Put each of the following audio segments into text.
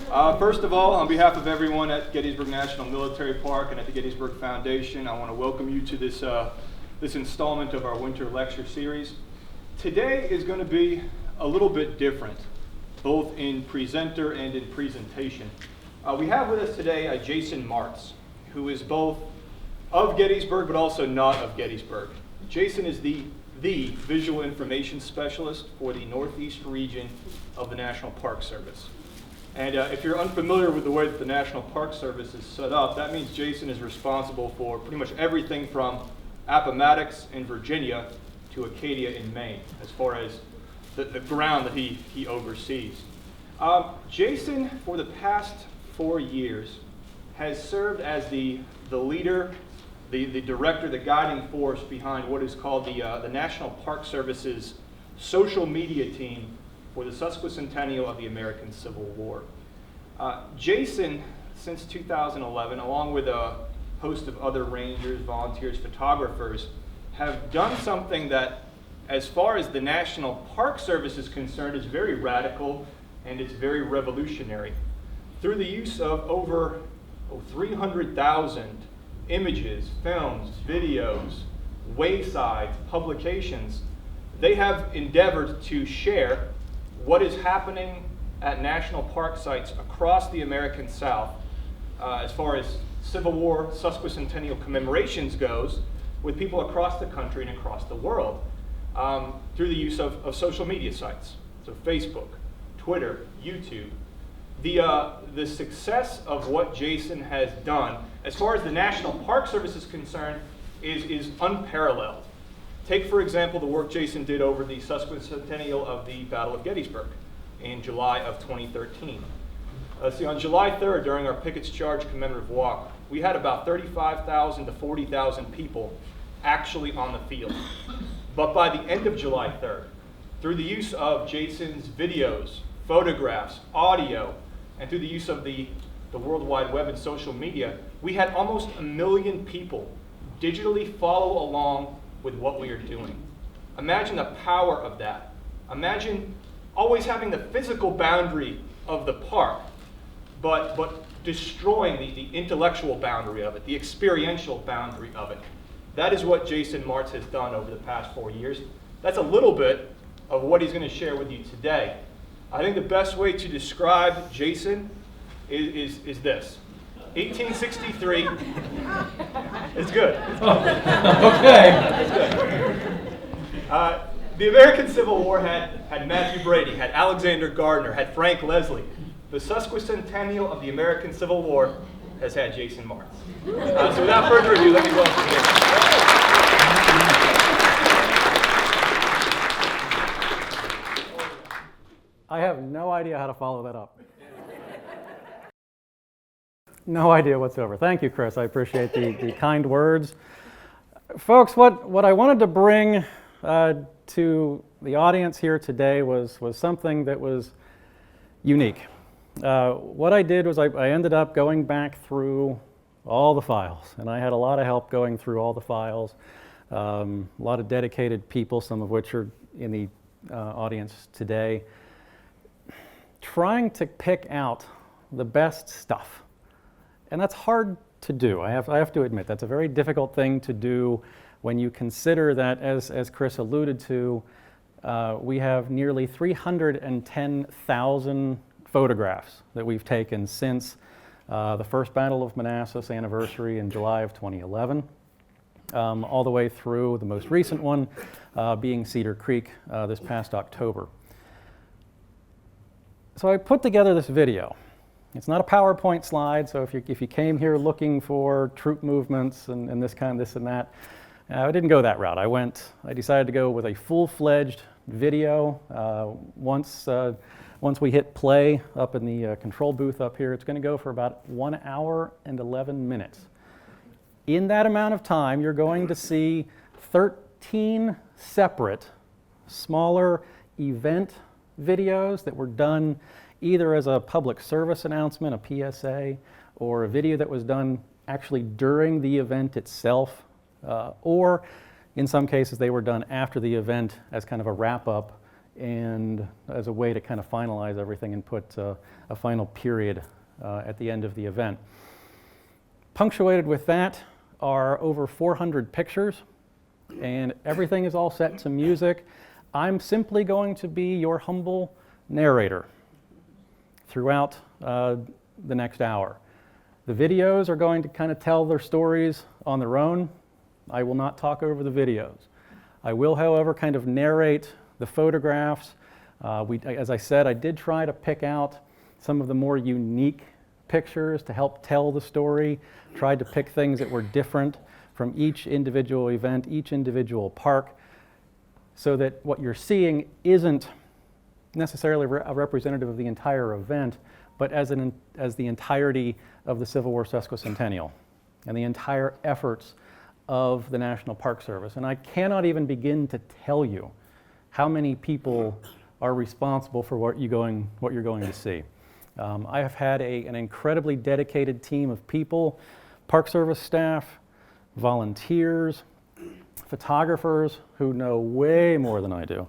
First of all, on behalf of everyone at Gettysburg National Military Park and at the Gettysburg Foundation, I want to welcome you to this installment of our winter lecture series. Today is going to be a little bit different, both in presenter and in presentation. We have with us today Jason Martz, who is both of Gettysburg but also not of Gettysburg. Jason is the Visual Information Specialist for the Northeast region of the National Park Service. And if you're unfamiliar with the way that the National Park Service is set up, that means Jason is responsible for pretty much everything from Appomattox in Virginia to Acadia in Maine, as far as the ground that he oversees. Jason, for the past 4 years, has served as the leader, the director, the guiding force behind what is called the National Park Service's social media team for the sesquicentennial of the American Civil War. Jason, since 2011, along with a host of other rangers, volunteers, photographers, have done something that, as far as the National Park Service is concerned, is very radical and it's very revolutionary. Through the use of over 300,000 images, films, videos, waysides, publications, they have endeavored to share what is happening at national park sites across the American South as far as Civil War sesquicentennial commemorations goes, with people across the country and across the world through the use of social media sites, so Facebook, Twitter, YouTube. The success of what Jason has done, as far as the National Park Service is concerned, is unparalleled. Take, for example, the work Jason did over the sesquicentennial of the Battle of Gettysburg in July of 2013. On July 3rd, during our Pickett's Charge commemorative walk, we had about 35,000 to 40,000 people actually on the field. But by the end of July 3rd, through the use of Jason's videos, photographs, audio, and through the use of the World Wide Web and social media, we had almost 1 million people digitally follow along with what we are doing. Imagine the power of that. Imagine always having the physical boundary of the park, but destroying the intellectual boundary of it, the experiential boundary of it. That is what Jason Martz has done over the past 4 years. That's a little bit of what he's going to share with you today. I think the best way to describe Jason is this. 1863. It's good. Okay. It's good. The American Civil War had Matthew Brady, had Alexander Gardner, had Frank Leslie. The sesquicentennial of the American Civil War has had Jason Martz. So without further ado, let me welcome Jason. I have no idea how to follow that up. No idea whatsoever. Thank you, Chris. I appreciate the kind words. Folks, what I wanted to bring to the audience here today was something that was unique. What I did was I ended up going back through all the files, and I had a lot of help going through all the files, a lot of dedicated people, some of which are in the audience today, trying to pick out the best stuff. And that's hard to do. I have to admit, that's a very difficult thing to do when you consider that, as Chris alluded to, we have nearly 310,000 photographs that we've taken since the first Battle of Manassas anniversary in July of 2011, all the way through the most recent one being Cedar Creek this past October. So I put together this video. It's not a PowerPoint slide, so if you came here looking for troop movements and this and that, I didn't go that route. I decided to go with a full-fledged video. Once we hit play up in the control booth up here, it's going to go for about 1 hour and 11 minutes. In that amount of time, you're going to see 13 separate, smaller event videos that were done either as a public service announcement, a PSA, or a video that was done actually during the event itself, or in some cases they were done after the event as kind of a wrap-up and as a way to kind of finalize everything and put a final period at the end of the event. Punctuated with that are over 400 pictures, and everything is all set to music. I'm simply going to be your humble narrator throughout the next hour. The videos are going to kind of tell their stories on their own. I will not talk over the videos. I will, however, kind of narrate the photographs. As I said, I did try to pick out some of the more unique pictures to help tell the story, tried to pick things that were different from each individual event, each individual park, so that what you're seeing isn't necessarily a representative of the entire event, but as the entirety of the Civil War sesquicentennial and the entire efforts of the National Park Service. And I cannot even begin to tell you how many people are responsible for what you're going to see. I have had an incredibly dedicated team of people, Park Service staff, volunteers, photographers who know way more than I do,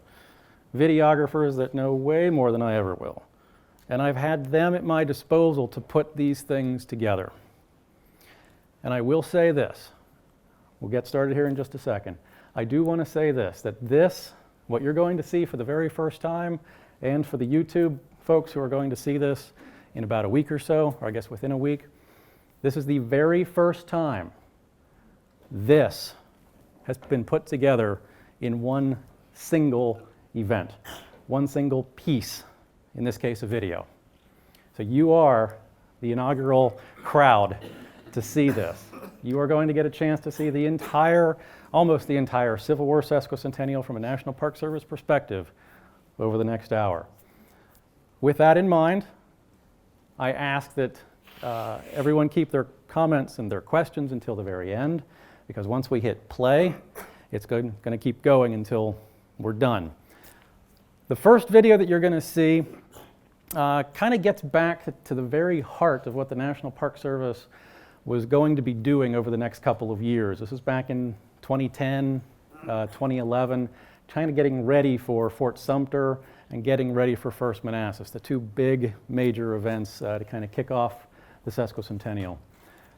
videographers that know way more than I ever will. And I've had them at my disposal to put these things together. And I will say this, we'll get started here in just a second. I do want to say this, that what you're going to see for the very first time, and for the YouTube folks who are going to see this in about a week or so, or I guess within a week, this is the very first time this has been put together in one single event, one single piece, in this case a video. So you are the inaugural crowd to see this. You are going to get a chance to see almost the entire Civil War sesquicentennial from a National Park Service perspective over the next hour. With that in mind, I ask that everyone keep their comments and their questions until the very end, because once we hit play, it's going to keep going until we're done. The first video that you're going to see kind of gets back to the very heart of what the National Park Service was going to be doing over the next couple of years. This is back in 2010, 2011, kind of getting ready for Fort Sumter and getting ready for First Manassas, the two big major events to kind of kick off the sesquicentennial.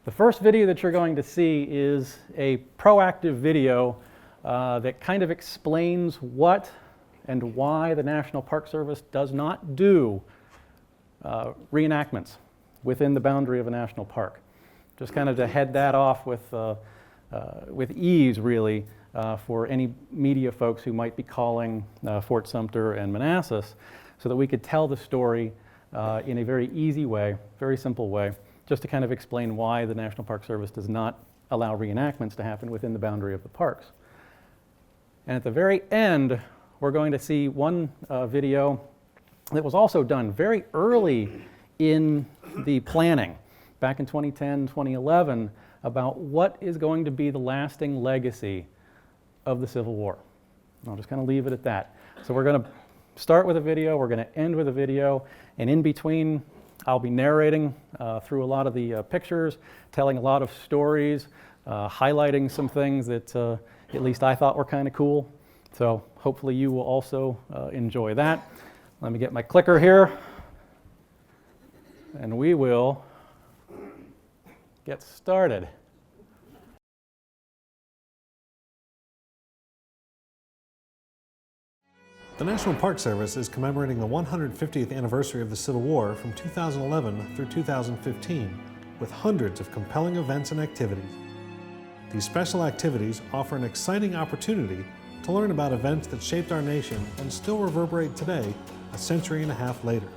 The first video that you're going to see is a proactive video that kind of explains what and why the National Park Service does not do reenactments within the boundary of a national park. Just kind of to head that off with ease, really, for any media folks who might be calling Fort Sumter and Manassas, so that we could tell the story in a very easy way, very simple way, just to kind of explain why the National Park Service does not allow reenactments to happen within the boundary of the parks. And at the very end, we're going to see one video that was also done very early in the planning, back in 2010, 2011, about what is going to be the lasting legacy of the Civil War. I'll just kind of leave it at that. So we're going to start with a video, we're going to end with a video, and in between, I'll be narrating through a lot of the pictures, telling a lot of stories, highlighting some things that at least I thought were kind of cool. So hopefully you will also enjoy that. Let me get my clicker here, and we will get started. The National Park Service is commemorating the 150th anniversary of the Civil War from 2011 through 2015 with hundreds of compelling events and activities. These special activities offer an exciting opportunity to learn about events that shaped our nation and still reverberate today, a century and a half later.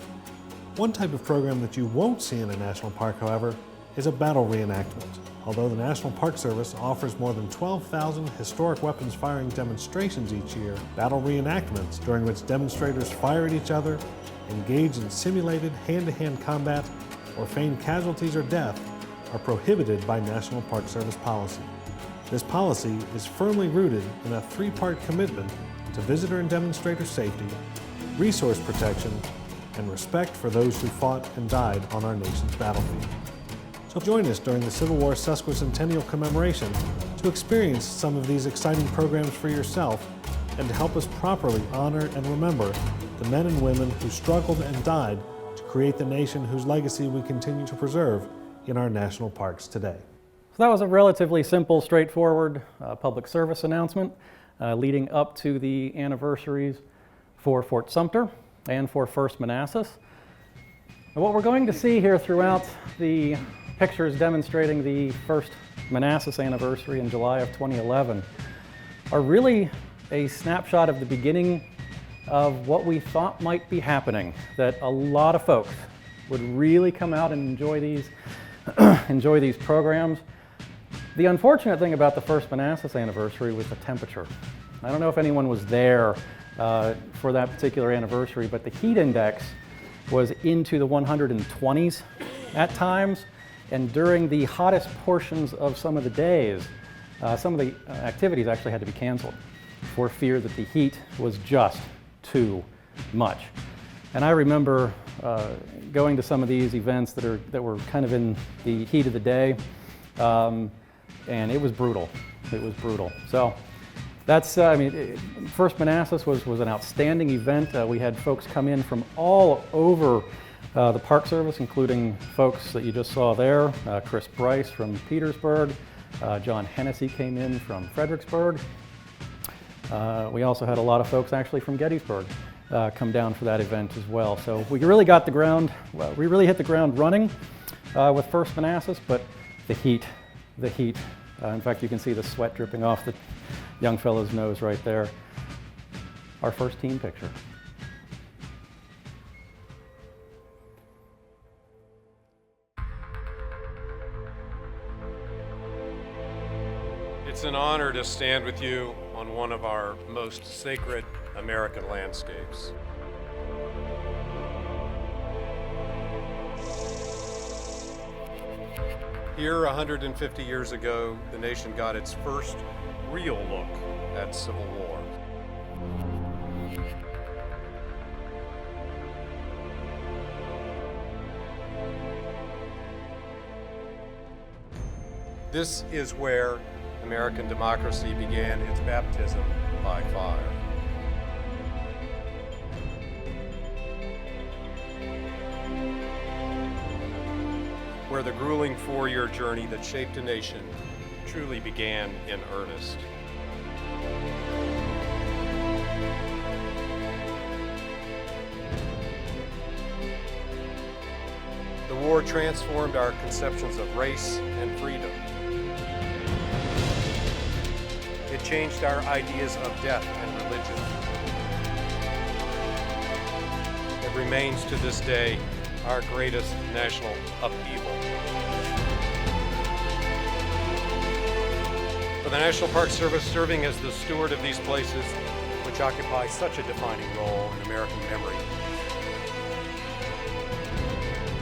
One type of program that you won't see in a national park, however, is a battle reenactment. Although the National Park Service offers more than 12,000 historic weapons firing demonstrations each year, battle reenactments, during which demonstrators fire at each other, engage in simulated hand-to-hand combat, or feign casualties or death, are prohibited by National Park Service policy. This policy is firmly rooted in a three-part commitment to visitor and demonstrator safety, resource protection, and respect for those who fought and died on our nation's battlefield. So join us during the Civil War sesquicentennial commemoration to experience some of these exciting programs for yourself and to help us properly honor and remember the men and women who struggled and died to create the nation whose legacy we continue to preserve in our national parks today. So that was a relatively simple, straightforward public service announcement leading up to the anniversaries for Fort Sumter and for First Manassas. And what we're going to see here throughout the pictures demonstrating the First Manassas anniversary in July of 2011 are really a snapshot of the beginning of what we thought might be happening, that a lot of folks would really come out and enjoy these, enjoy these programs. The unfortunate thing about the First Manassas anniversary was the temperature. I don't know if anyone was there for that particular anniversary, but the heat index was into the 120s at times, and during the hottest portions of some of the days, some of the activities actually had to be canceled for fear that the heat was just too much. And I remember going to some of these events that were kind of in the heat of the day, and it was brutal. It was brutal. So that's, First Manassas was an outstanding event. We had folks come in from all over the Park Service, including folks that you just saw there, Chris Bryce from Petersburg, John Hennessy came in from Fredericksburg. We also had a lot of folks actually from Gettysburg come down for that event as well. So we really got the ground, we really hit the ground running with First Manassas, but the heat. In fact, you can see the sweat dripping off the young fellow's nose right there. Our first team picture. It's an honor to stand with you on one of our most sacred American landscapes. Here, 150 years ago, the nation got its first real look at Civil War. This is where American democracy began its baptism by fire. Where the grueling four-year journey that shaped a nation truly began in earnest. The war transformed our conceptions of race and freedom. It changed our ideas of death and religion. It remains to this day our greatest national upheaval. For the National Park Service, serving as the steward of these places, which occupy such a defining role in American memory,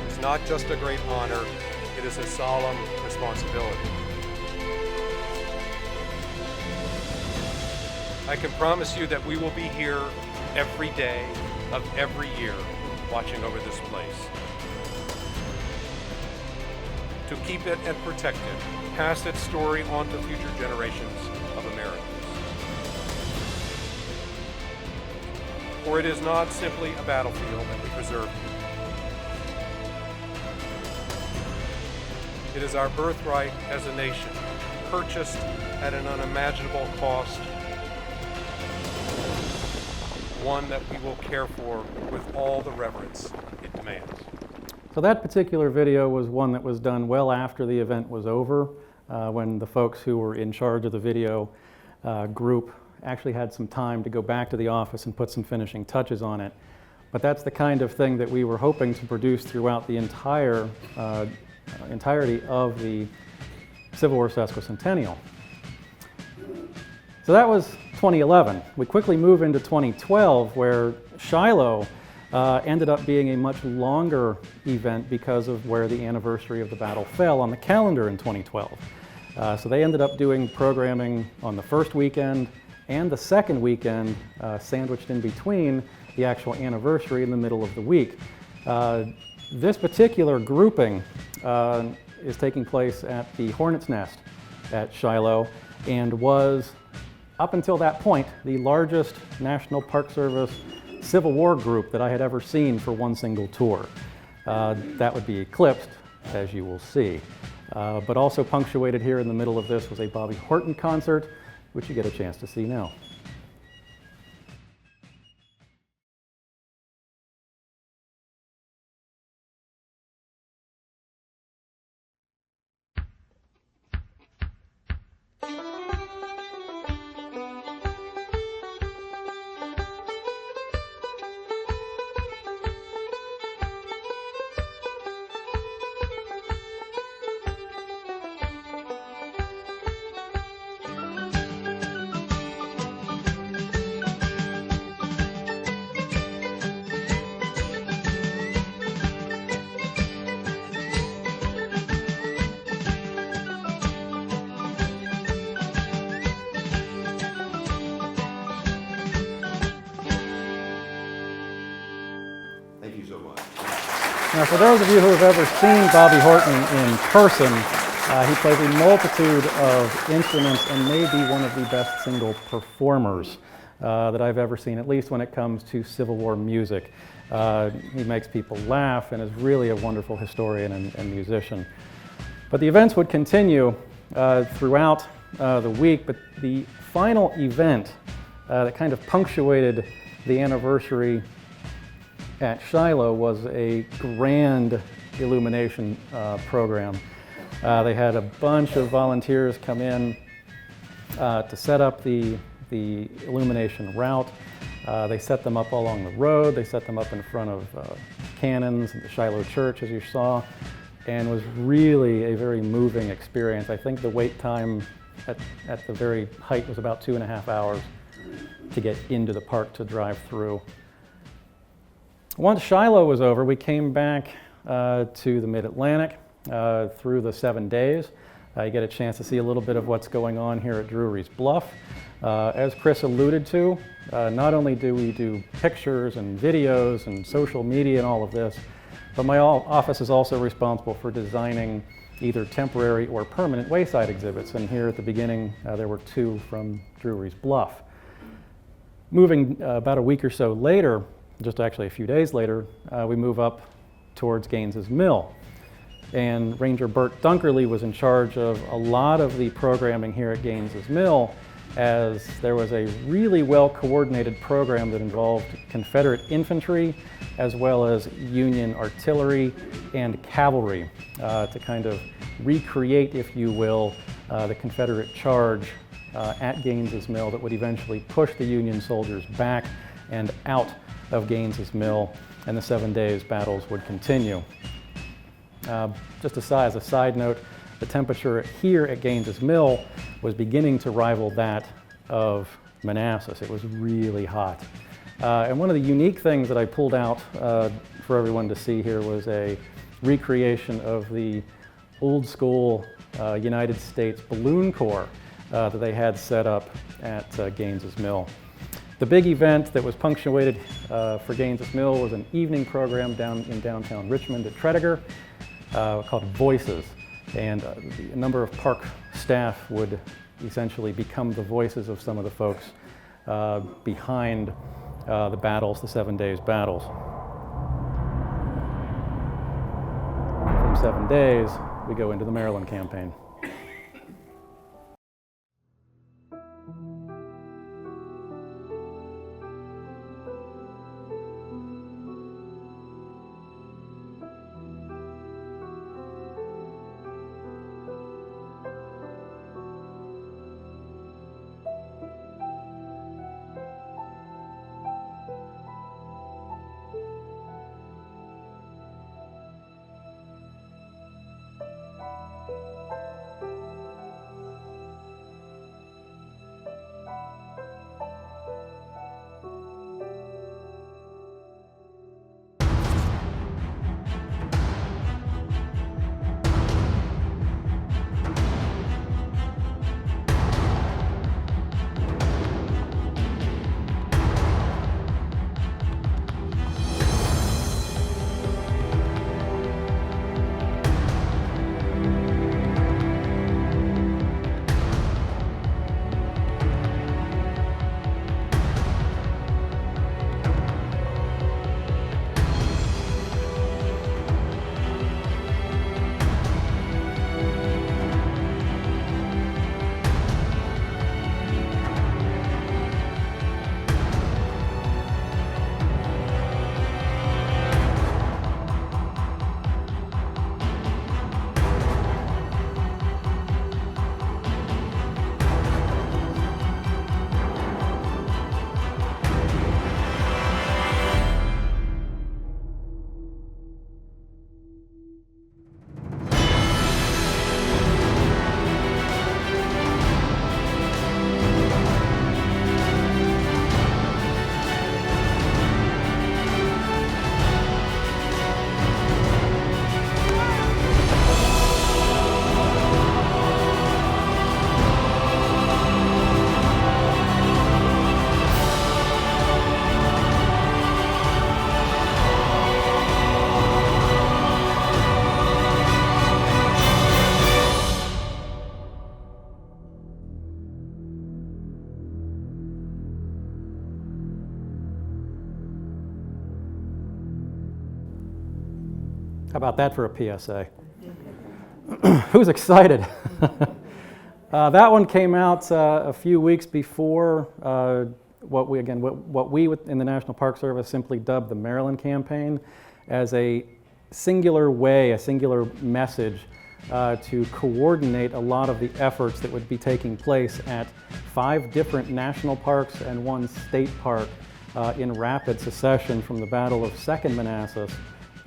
is not just a great honor, it is a solemn responsibility. I can promise you that we will be here every day of every year watching over this place. To keep it and protect it, pass its story on to future generations of Americans. For it is not simply a battlefield that we preserve. It is our birthright as a nation, purchased at an unimaginable cost, one that we will care for with all the reverence it demands. So that particular video was one that was done well after the event was over, when the folks who were in charge of the video group actually had some time to go back to the office and put some finishing touches on it. But that's the kind of thing that we were hoping to produce throughout the entirety of the Civil War sesquicentennial. So that was 2011. We quickly move into 2012, where Shiloh ended up being a much longer event because of where the anniversary of the battle fell on the calendar in 2012. So they ended up doing programming on the first weekend and the second weekend, sandwiched in between the actual anniversary in the middle of the week. This particular grouping is taking place at the Hornet's Nest at Shiloh, and was up until that point, the largest National Park Service Civil War group that I had ever seen for one single tour. That would be eclipsed, as you will see. But also punctuated here in the middle of this was a Bobby Horton concert, which you get a chance to see now. Thank you so much. Now, for those of you who have ever seen Bobby Horton in person, he plays a multitude of instruments and may be one of the best single performers that I've ever seen, at least when it comes to Civil War music. He makes people laugh and is really a wonderful historian and musician. But the events would continue throughout the week, but the final event that kind of punctuated the anniversary at Shiloh was a grand illumination program. They had a bunch of volunteers come in to set up the illumination route. They set them up all along the road. They set them up in front of cannons and the Shiloh Church, as you saw, and was really a very moving experience. I think the wait time at the very height was about 2.5 hours to get into the park to drive through. Once Shiloh was over, we came back to the Mid-Atlantic through the 7 days. You get a chance to see a little bit of what's going on here at Drury's Bluff. As Chris alluded to, not only do we do pictures and videos and social media and all of this, but my office is also responsible for designing either temporary or permanent wayside exhibits. And here at the beginning, there were 2 from Drury's Bluff. Moving about a week or so later, just actually a few days later, we move up towards Gaines's Mill. And Ranger Burt Dunkerley was in charge of a lot of the programming here at Gaines's Mill, as there was a really well-coordinated program that involved Confederate infantry as well as Union artillery and cavalry to kind of recreate, if you will, the Confederate charge at Gaines's Mill that would eventually push the Union soldiers back and out of Gaines's Mill, and the 7 days battles would continue. Just as a side note, the temperature here at Gaines's Mill was beginning to rival that of Manassas. It was really hot. And one of the unique things that I pulled out for everyone to see here was a recreation of the old school United States Balloon Corps that they had set up at Gaines's Mill. The big event that was punctuated for Gaines's Mill was an evening program down in downtown Richmond at Tredegar called Voices. And a number of park staff would essentially become the voices of some of the folks behind the battles, the 7 days battles. From 7 days, we go into the Maryland campaign. about that for a PSA? Who's excited? That one came out a few weeks before what we in the National Park Service simply dubbed the Maryland Campaign, as a singular way, a singular message to coordinate a lot of the efforts that would be taking place at 5 different national parks and 1 state park in rapid succession from the Battle of Second Manassas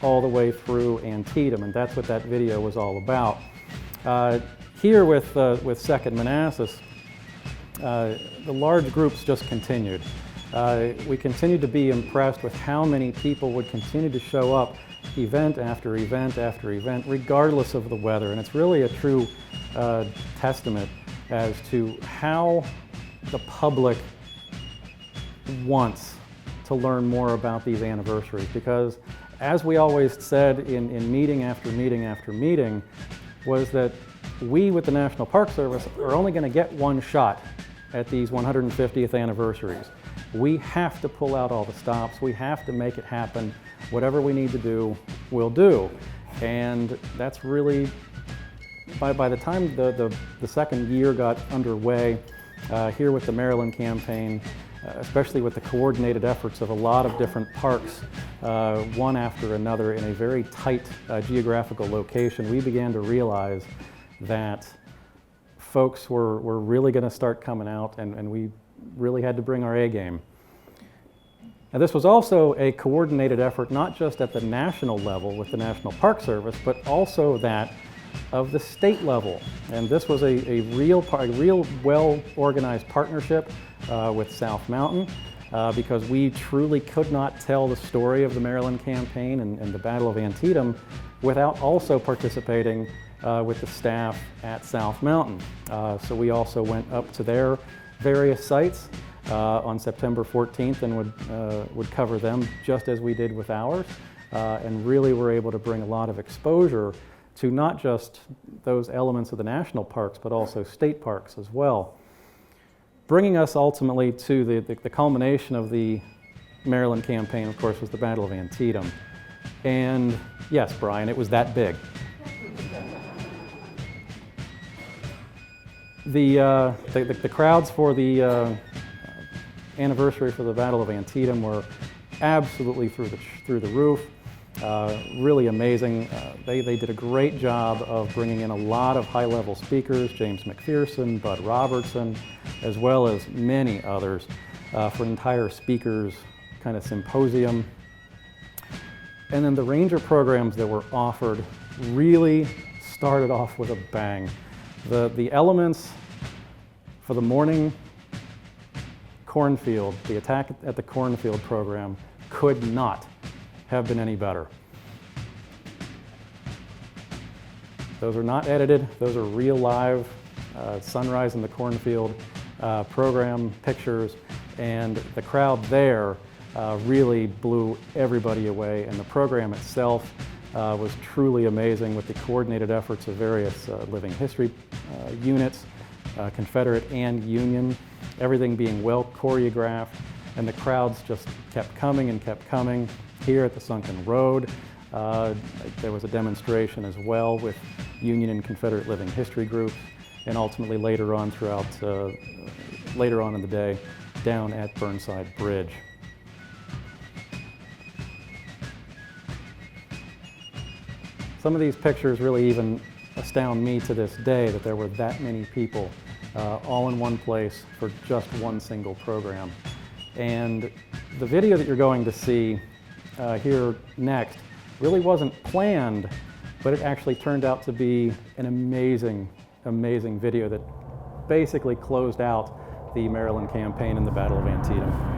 all the way through Antietam, and that's what that video was all about. Here with Second Manassas, the large groups just continued. We continued to be impressed with how many people would continue to show up event after event after event, regardless of the weather, and it's really a true testament as to how the public wants to learn more about these anniversaries, because as we always said in meeting after meeting after meeting, was that we with the National Park Service are only going to get one shot at these 150th anniversaries. We have to pull out all the stops. We have to make it happen. Whatever we need to do, we'll do. And that's really, by the time the second year got underway, here with the Maryland Campaign, especially with the coordinated efforts of a lot of different parks, one after another in a very tight geographical location, we began to realize that folks were really going to start coming out, and we really had to bring our A game. Now, this was also a coordinated effort, not just at the national level with the National Park Service, but also that of the state level. And this was a real well-organized partnership with South Mountain, because we truly could not tell the story of the Maryland Campaign and the Battle of Antietam without also participating with the staff at South Mountain. So we also went up to their various sites on September 14th and would cover them just as we did with ours, and really were able to bring a lot of exposure to not just those elements of the national parks, but also state parks as well. Bringing us ultimately to the culmination of the Maryland Campaign, of course, was the Battle of Antietam. And yes, Brian, it was that big. The crowds for the anniversary for the Battle of Antietam were absolutely through the roof. Really amazing. They did a great job of bringing in a lot of high-level speakers, James McPherson, Bud Robertson, as well as many others, for an entire speakers kind of symposium. And then the ranger programs that were offered really started off with a bang. The elements for the morning cornfield, the attack at the cornfield program, could not have been any better. Those are not edited, those are real live sunrise in the cornfield program pictures, and the crowd there really blew everybody away, and the program itself was truly amazing with the coordinated efforts of various living history units, Confederate and Union, everything being well choreographed, and the crowds just kept coming and kept coming. Here at the Sunken Road, there was a demonstration as well with Union and Confederate living history groups, and ultimately later on in the day, down at Burnside Bridge. Some of these pictures really even astound me to this day, that there were that many people all in one place for just one single program. And the video that you're going to see here next really wasn't planned, but it actually turned out to be an amazing, amazing video that basically closed out the Maryland Campaign and the Battle of Antietam.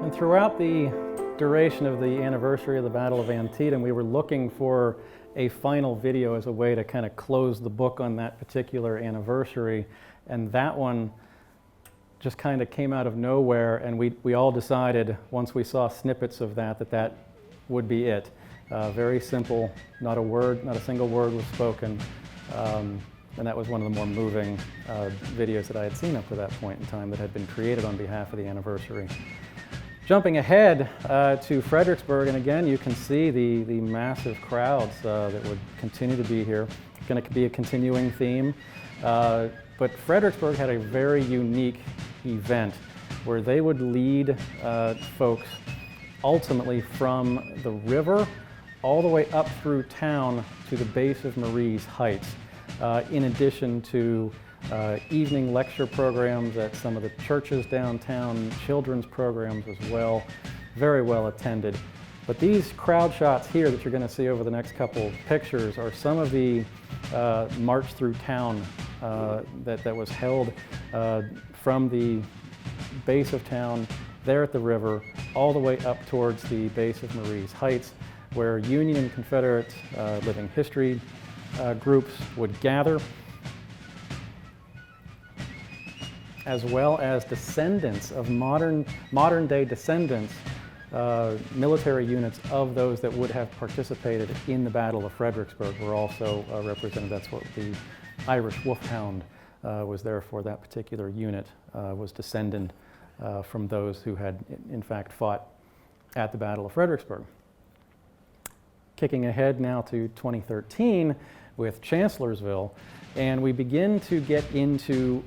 And throughout the duration of the anniversary of the Battle of Antietam, we were looking for a final video as a way to kind of close the book on that particular anniversary, and that one just kind of came out of nowhere, and we all decided once we saw snippets of that would be it. Very simple, not a single word was spoken, and that was one of the more moving videos that I had seen up to that point in time that had been created on behalf of the anniversary. Jumping ahead to Fredericksburg, and again you can see the massive crowds that would continue to be here. It's going to be a continuing theme, but Fredericksburg had a very unique event where they would lead folks ultimately from the river all the way up through town to the base of Marie's Heights, in addition to evening lecture programs at some of the churches downtown, children's programs as well, very well attended. But these crowd shots here that you're going to see over the next couple of pictures are some of the march through town that was held from the base of town there at the river all the way up towards the base of Marie's Heights, where Union and Confederate living history groups would gather, as well as descendants of modern day descendants, military units of those that would have participated in the Battle of Fredericksburg were also represented. That's what the Irish Wolfhound was there for. That particular unit was descended from those who had in fact fought at the Battle of Fredericksburg. Kicking ahead now to 2013 with Chancellorsville, and we begin to get into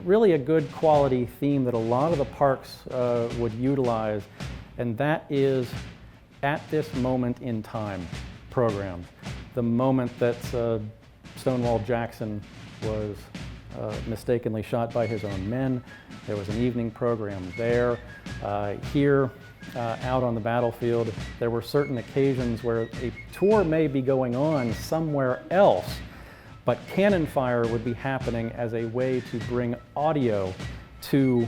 really a good quality theme that a lot of the parks would utilize, and that is at this moment in time programs. The moment that Stonewall Jackson was mistakenly shot by his own men, there was an evening program there. Here out on the battlefield, there were certain occasions where a tour may be going on somewhere else, but cannon fire would be happening as a way to bring audio to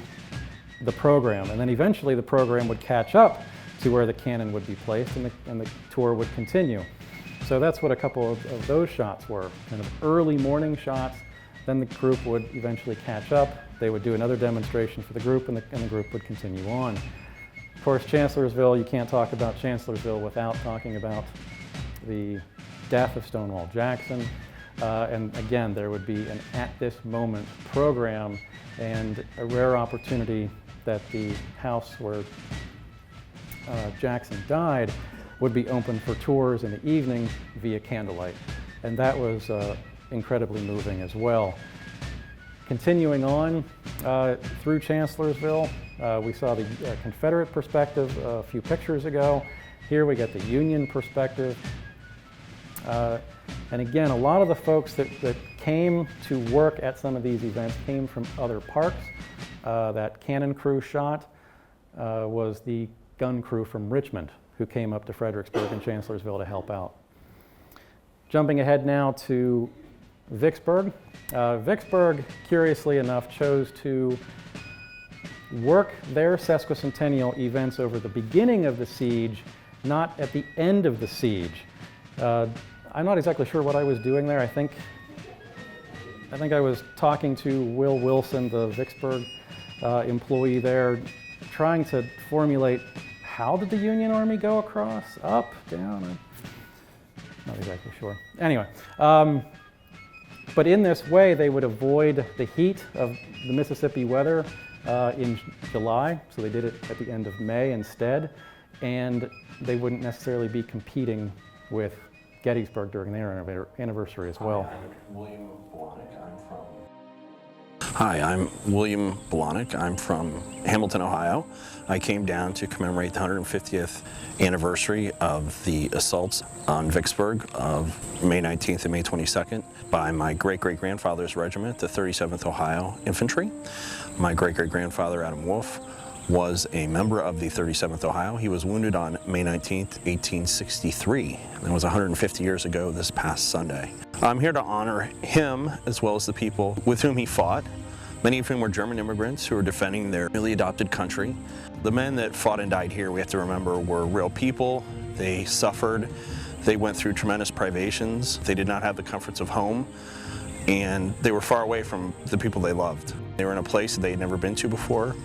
the program. And then eventually the program would catch up to where the cannon would be placed, and the tour would continue. So that's what a couple of those shots were, kind of early morning shots. Then the group would eventually catch up. They would do another demonstration for the group, and the group would continue on. Of course, Chancellorsville, you can't talk about Chancellorsville without talking about the death of Stonewall Jackson. And again, there would be an at this moment program, and a rare opportunity that the house where Jackson died would be open for tours in the evening via candlelight. And that was incredibly moving as well. Continuing on through Chancellorsville, we saw the Confederate perspective a few pictures ago. Here we get the Union perspective. And again, a lot of the folks that came to work at some of these events came from other parks. That cannon crew shot was the gun crew from Richmond who came up to Fredericksburg and Chancellorsville to help out. Jumping ahead now to Vicksburg. Vicksburg, curiously enough, chose to work their sesquicentennial events over the beginning of the siege, not at the end of the siege. I'm not exactly sure what I was doing there. I think I was talking to Will Wilson, the Vicksburg employee there, trying to formulate how did the Union Army go across? Up, down? I'm not exactly sure. Anyway, but in this way they would avoid the heat of the Mississippi weather in July, so they did it at the end of May instead, and they wouldn't necessarily be competing with Gettysburg during their anniversary as well. Hi, I'm William Blahnik. I'm from Hamilton, Ohio. I came down to commemorate the 150th anniversary of the assaults on Vicksburg of May 19th and May 22nd by my great-great-grandfather's regiment, the 37th Ohio Infantry. My great-great-grandfather, Adam Wolf, was a member of the 37th Ohio. He was wounded on May 19th, 1863. That was 150 years ago this past Sunday. I'm here to honor him as well as the people with whom he fought, many of whom were German immigrants who were defending their newly adopted country. The men that fought and died here, we have to remember, were real people. They suffered. They went through tremendous privations. They did not have the comforts of home, and they were far away from the people they loved. They were in a place that they had never been to before,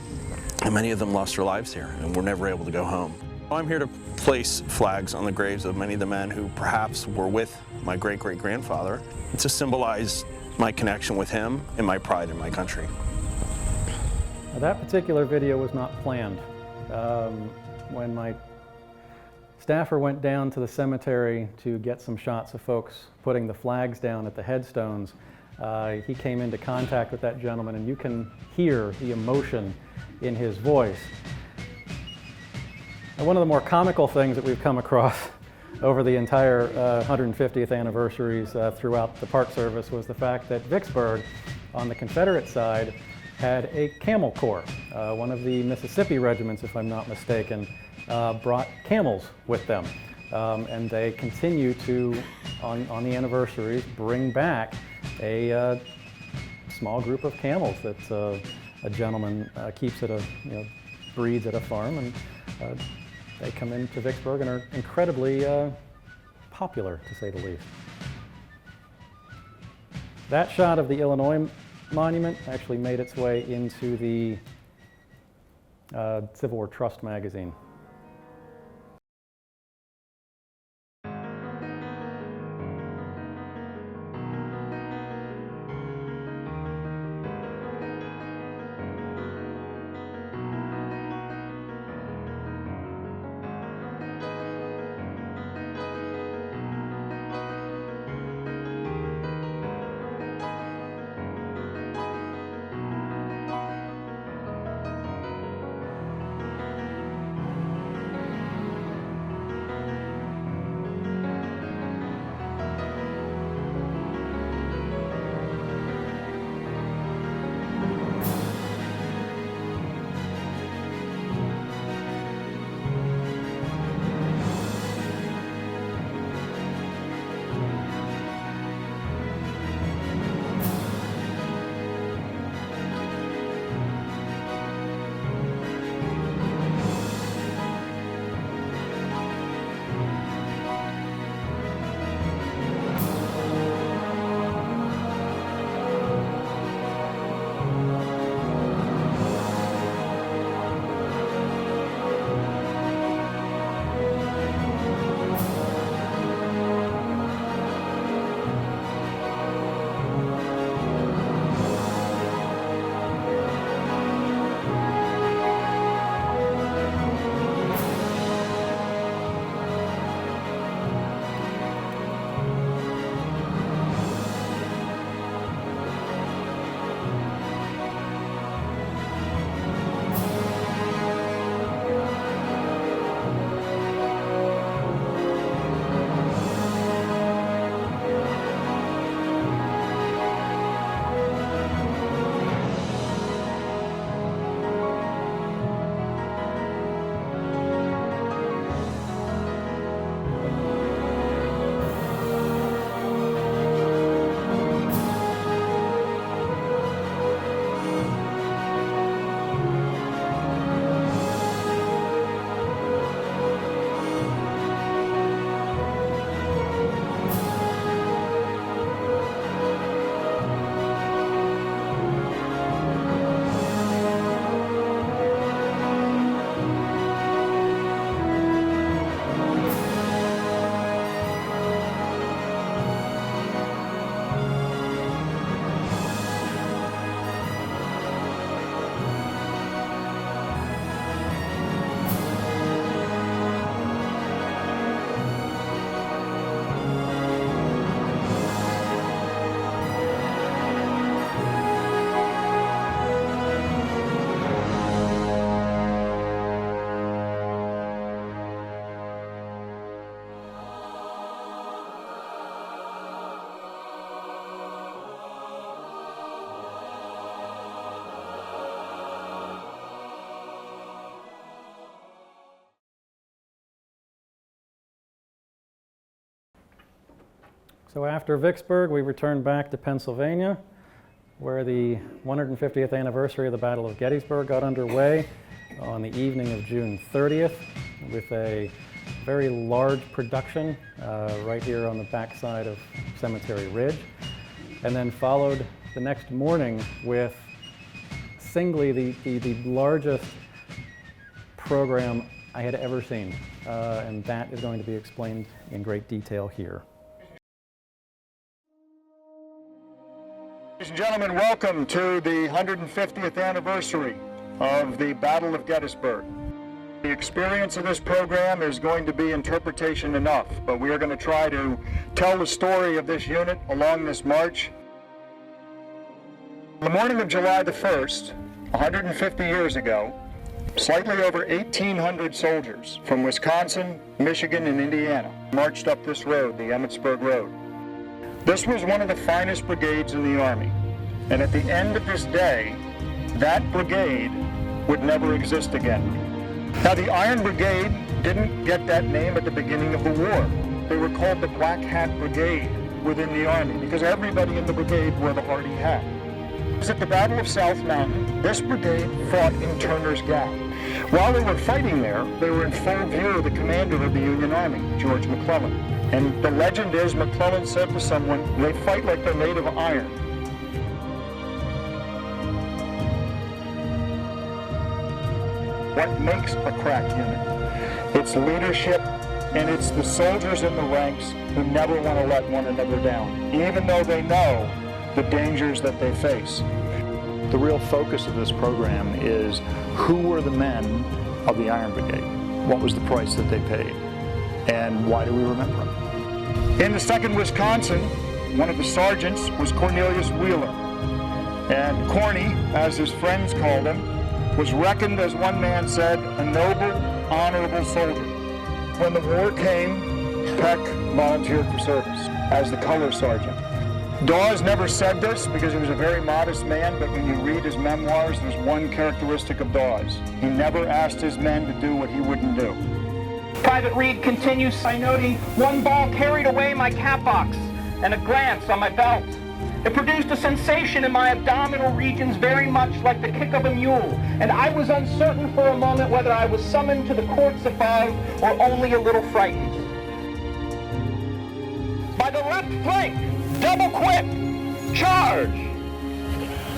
and many of them lost their lives here and were never able to go home. I'm here to place flags on the graves of many of the men who perhaps were with my great-great-grandfather to symbolize my connection with him and my pride in my country. Now, that particular video was not planned. When my staffer went down to the cemetery to get some shots of folks putting the flags down at the headstones, he came into contact with that gentleman, and you can hear the emotion in his voice. And one of the more comical things that we've come across over the entire 150th anniversaries throughout the Park Service was the fact that Vicksburg, on the Confederate side, had a camel corps. One of the Mississippi regiments, if I'm not mistaken, brought camels with them. And they continue to, on the anniversaries, bring back a small group of camels that a gentleman keeps at a, breeds at a farm, and they come into Vicksburg and are incredibly popular, to say the least. That shot of the Illinois monument actually made its way into the Civil War Trust magazine. So after Vicksburg, we returned back to Pennsylvania, where the 150th anniversary of the Battle of Gettysburg got underway. on the evening of June 30th with a very large production right here on the backside of Cemetery Ridge, and then followed the next morning with singly the largest program I had ever seen, and that is going to be explained in great detail here. Ladies and gentlemen, welcome to the 150th anniversary of the Battle of Gettysburg. The experience of this program is going to be interpretation enough, but we are going to try to tell the story of this unit along this march. On the morning of July the 1st, 150 years ago, slightly over 1,800 soldiers from Wisconsin, Michigan, and Indiana marched up this road, the Emmitsburg Road. This was one of the finest brigades in the Army, and at the end of this day, that brigade would never exist again. Now, the Iron Brigade didn't get that name at the beginning of the war. They were called the Black Hat Brigade within the Army because everybody in the brigade wore the hardy hat. It was at the Battle of South Mountain, this brigade fought in Turner's Gap. While they were fighting there, they were in full view of the commander of the Union Army, George McClellan. And the legend is McClellan said to someone, "They fight like they're made of iron." What makes a crack unit? It's leadership, and it's the soldiers in the ranks who never want to let one another down, even though they know the dangers that they face. The real focus of this program is who were the men of the Iron Brigade? What was the price that they paid? And why do we remember them? In the 2nd Wisconsin, one of the sergeants was Cornelius Wheeler. And Corny, as his friends called him, was reckoned, as one man said, a noble, honorable soldier. When the war came, Peck volunteered for service as the color sergeant. Dawes never said this because he was a very modest man, but when you read his memoirs, there's one characteristic of Dawes. He never asked his men to do what he wouldn't do. Private Reed continues by noting, "One ball carried away my cap box and a glance on my belt. It produced a sensation in my abdominal regions very much like the kick of a mule, and I was uncertain for a moment whether I was summoned to the courts above or only a little frightened. By the left flank, double quick, charge!"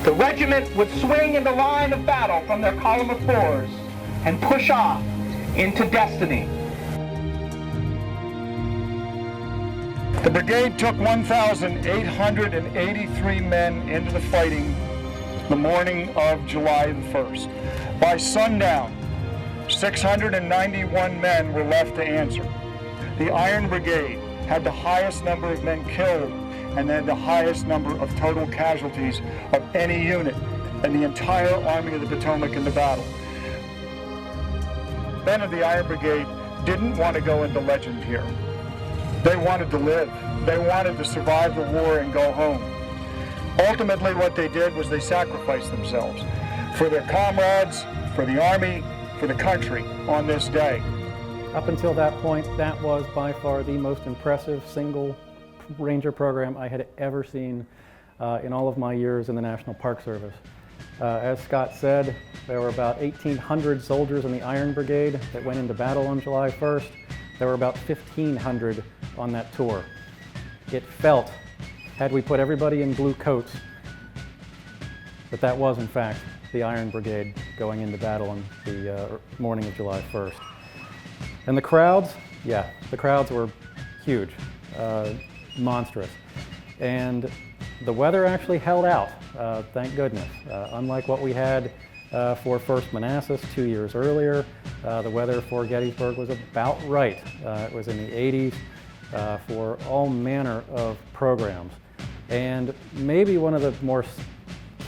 The regiment would swing into line of battle from their column of fours and push off into destiny. The brigade took 1,883 men into the fighting the morning of July the 1st. By sundown, 691 men were left to answer. The Iron Brigade had the highest number of men killed and had the highest number of total casualties of any unit in the entire Army of the Potomac in the battle. Men of the Iron Brigade didn't want to go into legend here. They wanted to live. They wanted to survive the war and go home. Ultimately, what they did was they sacrificed themselves for their comrades, for the Army, for the country on this day. Up until that point, that was by far the most impressive single Ranger program I had ever seen in all of my years in the National Park Service. As Scott said, there were about 1,800 soldiers in the Iron Brigade that went into battle on July 1st. There were about 1,500 on that tour. It felt, had we put everybody in blue coats, that was in fact the Iron Brigade going into battle on the morning of July 1st. And the crowds, yeah, the crowds were huge, monstrous. And the weather actually held out, thank goodness. Unlike what we had for 1st Manassas 2 years earlier, the weather for Gettysburg was about right. It was in the 80s for all manner of programs. And maybe one of the more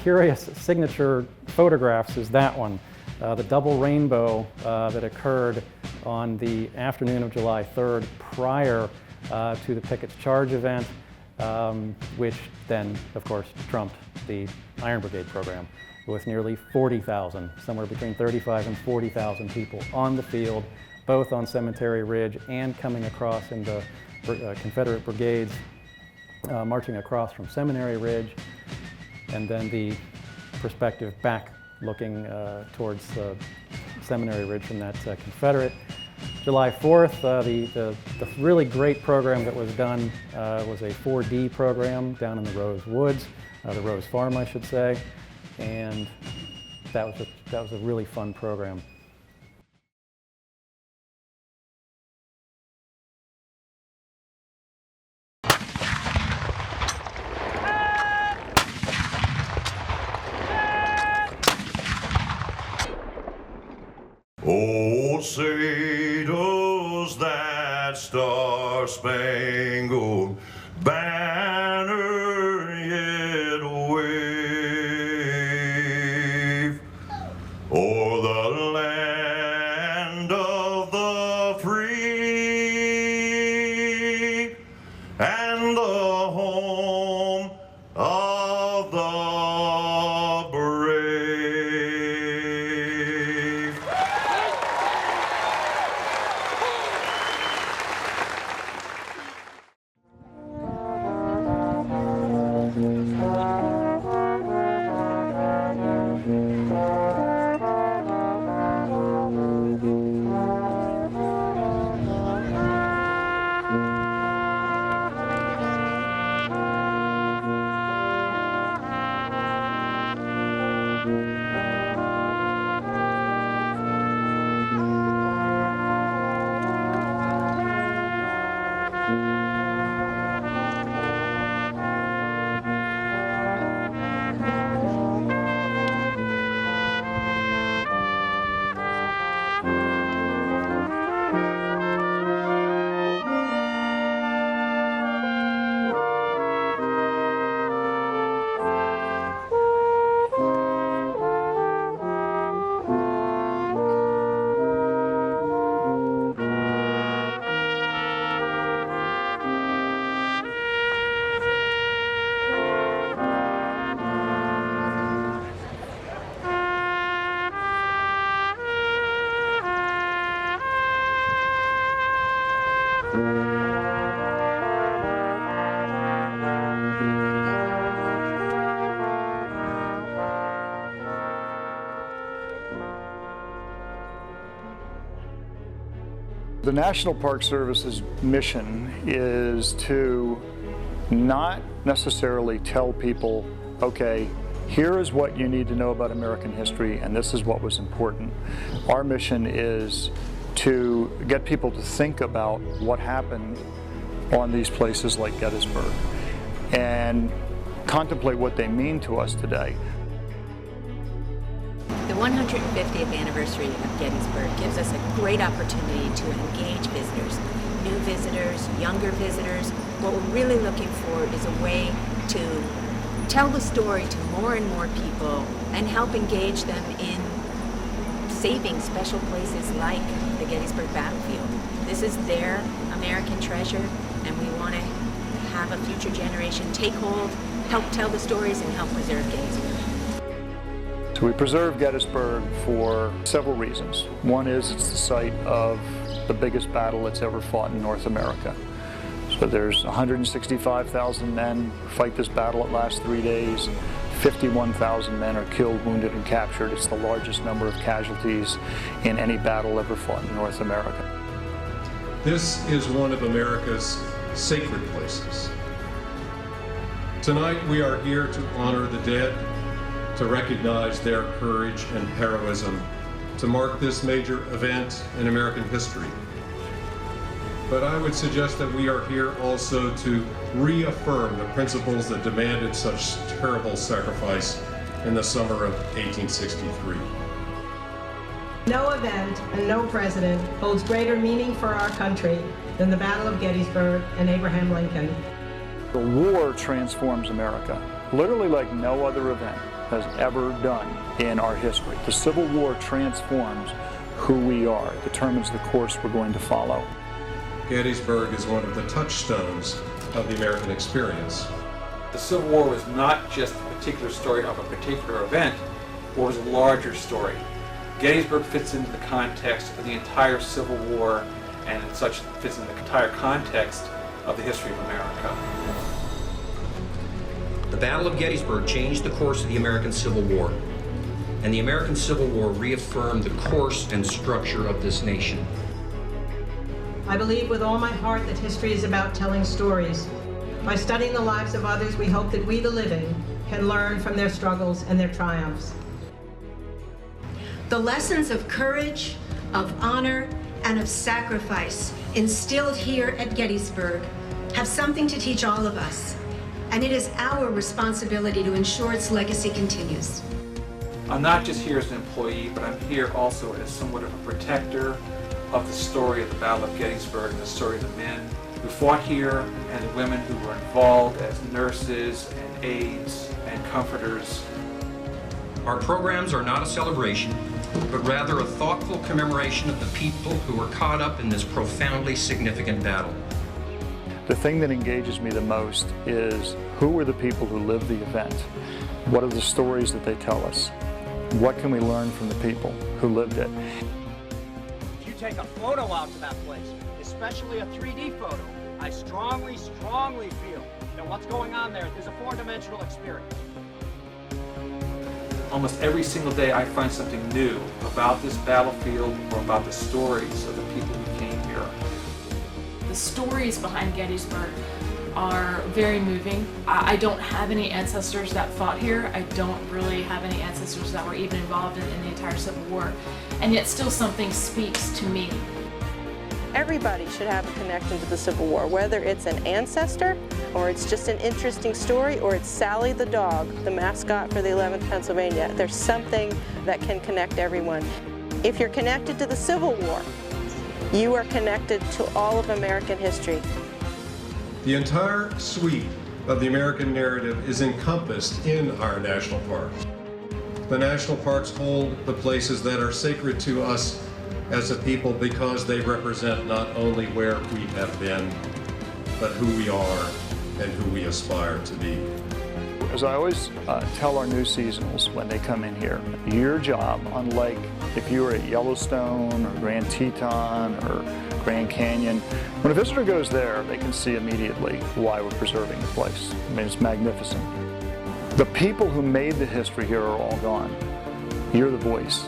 curious signature photographs is that one, the double rainbow that occurred on the afternoon of July 3rd prior to the Pickett's Charge event, which then, of course, trumped the Iron Brigade program with nearly 40,000, somewhere between 35 and 40,000 people on the field, both on Cemetery Ridge and coming across in the Confederate brigades marching across from Seminary Ridge, and then the perspective back looking towards Seminary Ridge from that Confederate. July 4th, the really great program that was done was a 4D program down in the Rose Woods, the Rose Farm, I should say, and that was a really fun program. Oh, say does that star-spangled banner yet wave o'er the land of the free and the home of the brave. The National Park Service's mission is to not necessarily tell people, okay, here is what you need to know about American history and this is what was important. Our mission is to get people to think about what happened on these places like Gettysburg and contemplate what they mean to us today. The 150th anniversary of Gettysburg gives us a great opportunity to engage visitors, new visitors, younger visitors. What we're really looking for is a way to tell the story to more and more people and help engage them in saving special places like the Gettysburg battlefield. This is their American treasure, and we want to have a future generation take hold, help tell the stories, and help preserve Gettysburg. So we preserve Gettysburg for several reasons. One is it's the site of the biggest battle that's ever fought in North America. So there's 165,000 men who fight this battle. It lasts 3 days. 51,000 men are killed, wounded, and captured. It's the largest number of casualties in any battle ever fought in North America. This is one of America's sacred places. Tonight we are here to honor the dead, to recognize their courage and heroism, to mark this major event in American history. But I would suggest that we are here also to reaffirm the principles that demanded such terrible sacrifice in the summer of 1863. No event and no president holds greater meaning for our country than the Battle of Gettysburg and Abraham Lincoln. The war transforms America, literally like no other event has ever done in our history. The Civil War transforms who we are, determines the course we're going to follow. Gettysburg is one of the touchstones of the American experience. The Civil War was not just a particular story of a particular event, it was a larger story. Gettysburg fits into the context of the entire Civil War, and as such fits into the entire context of the history of America. The Battle of Gettysburg changed the course of the American Civil War. and the American Civil War reaffirmed the course and structure of this nation. I believe with all my heart that history is about telling stories. By studying the lives of others, we hope that we, the living, can learn from their struggles and their triumphs. The lessons of courage, of honor, and of sacrifice instilled here at Gettysburg have something to teach all of us, and it is our responsibility to ensure its legacy continues. I'm not just here as an employee, but I'm here also as somewhat of a protector of the story of the Battle of Gettysburg and the story of the men who fought here and the women who were involved as nurses and aides and comforters. Our programs are not a celebration, but rather a thoughtful commemoration of the people who were caught up in this profoundly significant battle. The thing that engages me the most is who were the people who lived the event? What are the stories that they tell us? What can we learn from the people who lived it? If you take a photo out to that place, especially a 3D photo, I strongly feel that what's going on there is a four-dimensional experience. Almost every single day I find something new about this battlefield or about the stories of the people who came here. The stories behind Gettysburg are very moving. I don't have any ancestors that fought here. I don't really have any ancestors that were even involved in the entire Civil War. And yet still something speaks to me. Everybody should have a connection to the Civil War, whether it's an ancestor, or it's just an interesting story, or it's Sally the dog, the mascot for the 11th Pennsylvania. There's something that can connect everyone. If you're connected to the Civil War, you are connected to all of American history. The entire suite of the American narrative is encompassed in our national parks. The national parks hold the places that are sacred to us as a people because they represent not only where we have been, but who we are and who we aspire to be. As I always tell our new seasonals when they come in here, your job, unlike if you were at Yellowstone or Grand Teton or Grand Canyon, when a visitor goes there, they can see immediately why we're preserving the place. I mean, it's magnificent. The people who made the history here are all gone. You're the voice.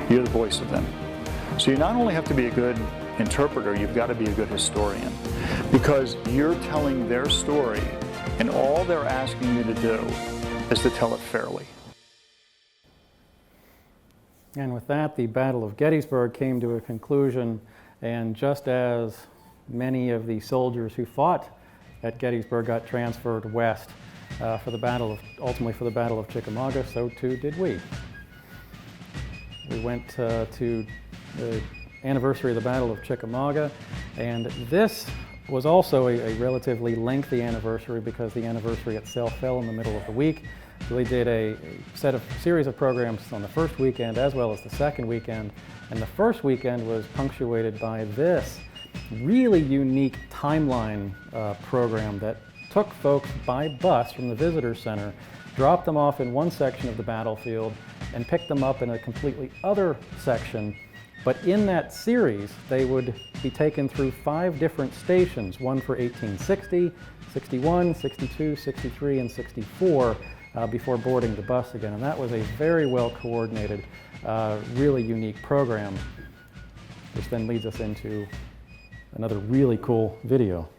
You're the voice of them. So you not only have to be a good interpreter, you've got to be a good historian, because you're telling their story, and all they're asking you to do is to tell it fairly. And with that, the Battle of Gettysburg came to a conclusion, and just as many of the soldiers who fought at Gettysburg got transferred west ultimately for the Battle of Chickamauga, so too did we. We went to the anniversary of the Battle of Chickamauga, and this was also a relatively lengthy anniversary because the anniversary itself fell in the middle of the week. So we did a series of programs on the first weekend as well as the second weekend, and the first weekend was punctuated by this really unique timeline program that took folks by bus from the visitor center, dropped them off in one section of the battlefield, and picked them up in a completely other section. But in that series, they would be taken through 5 different stations, one for 1860, 61, 62, 63, and 64, before boarding the bus again. And that was a very well coordinated, really unique program, which then leads us into another really cool video.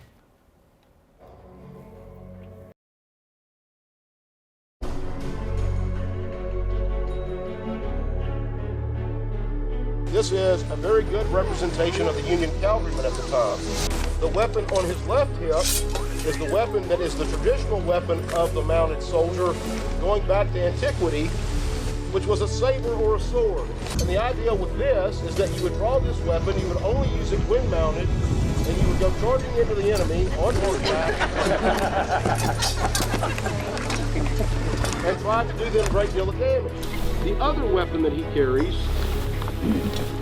This is a very good representation of the Union cavalryman at the time. The weapon on his left hip is the weapon that is the traditional weapon of the mounted soldier going back to antiquity, which was a saber or a sword. And the idea with this is that you would draw this weapon, you would only use it when mounted, and you would go charging into the enemy on horseback and try to do them a great deal of damage. The other weapon that he carries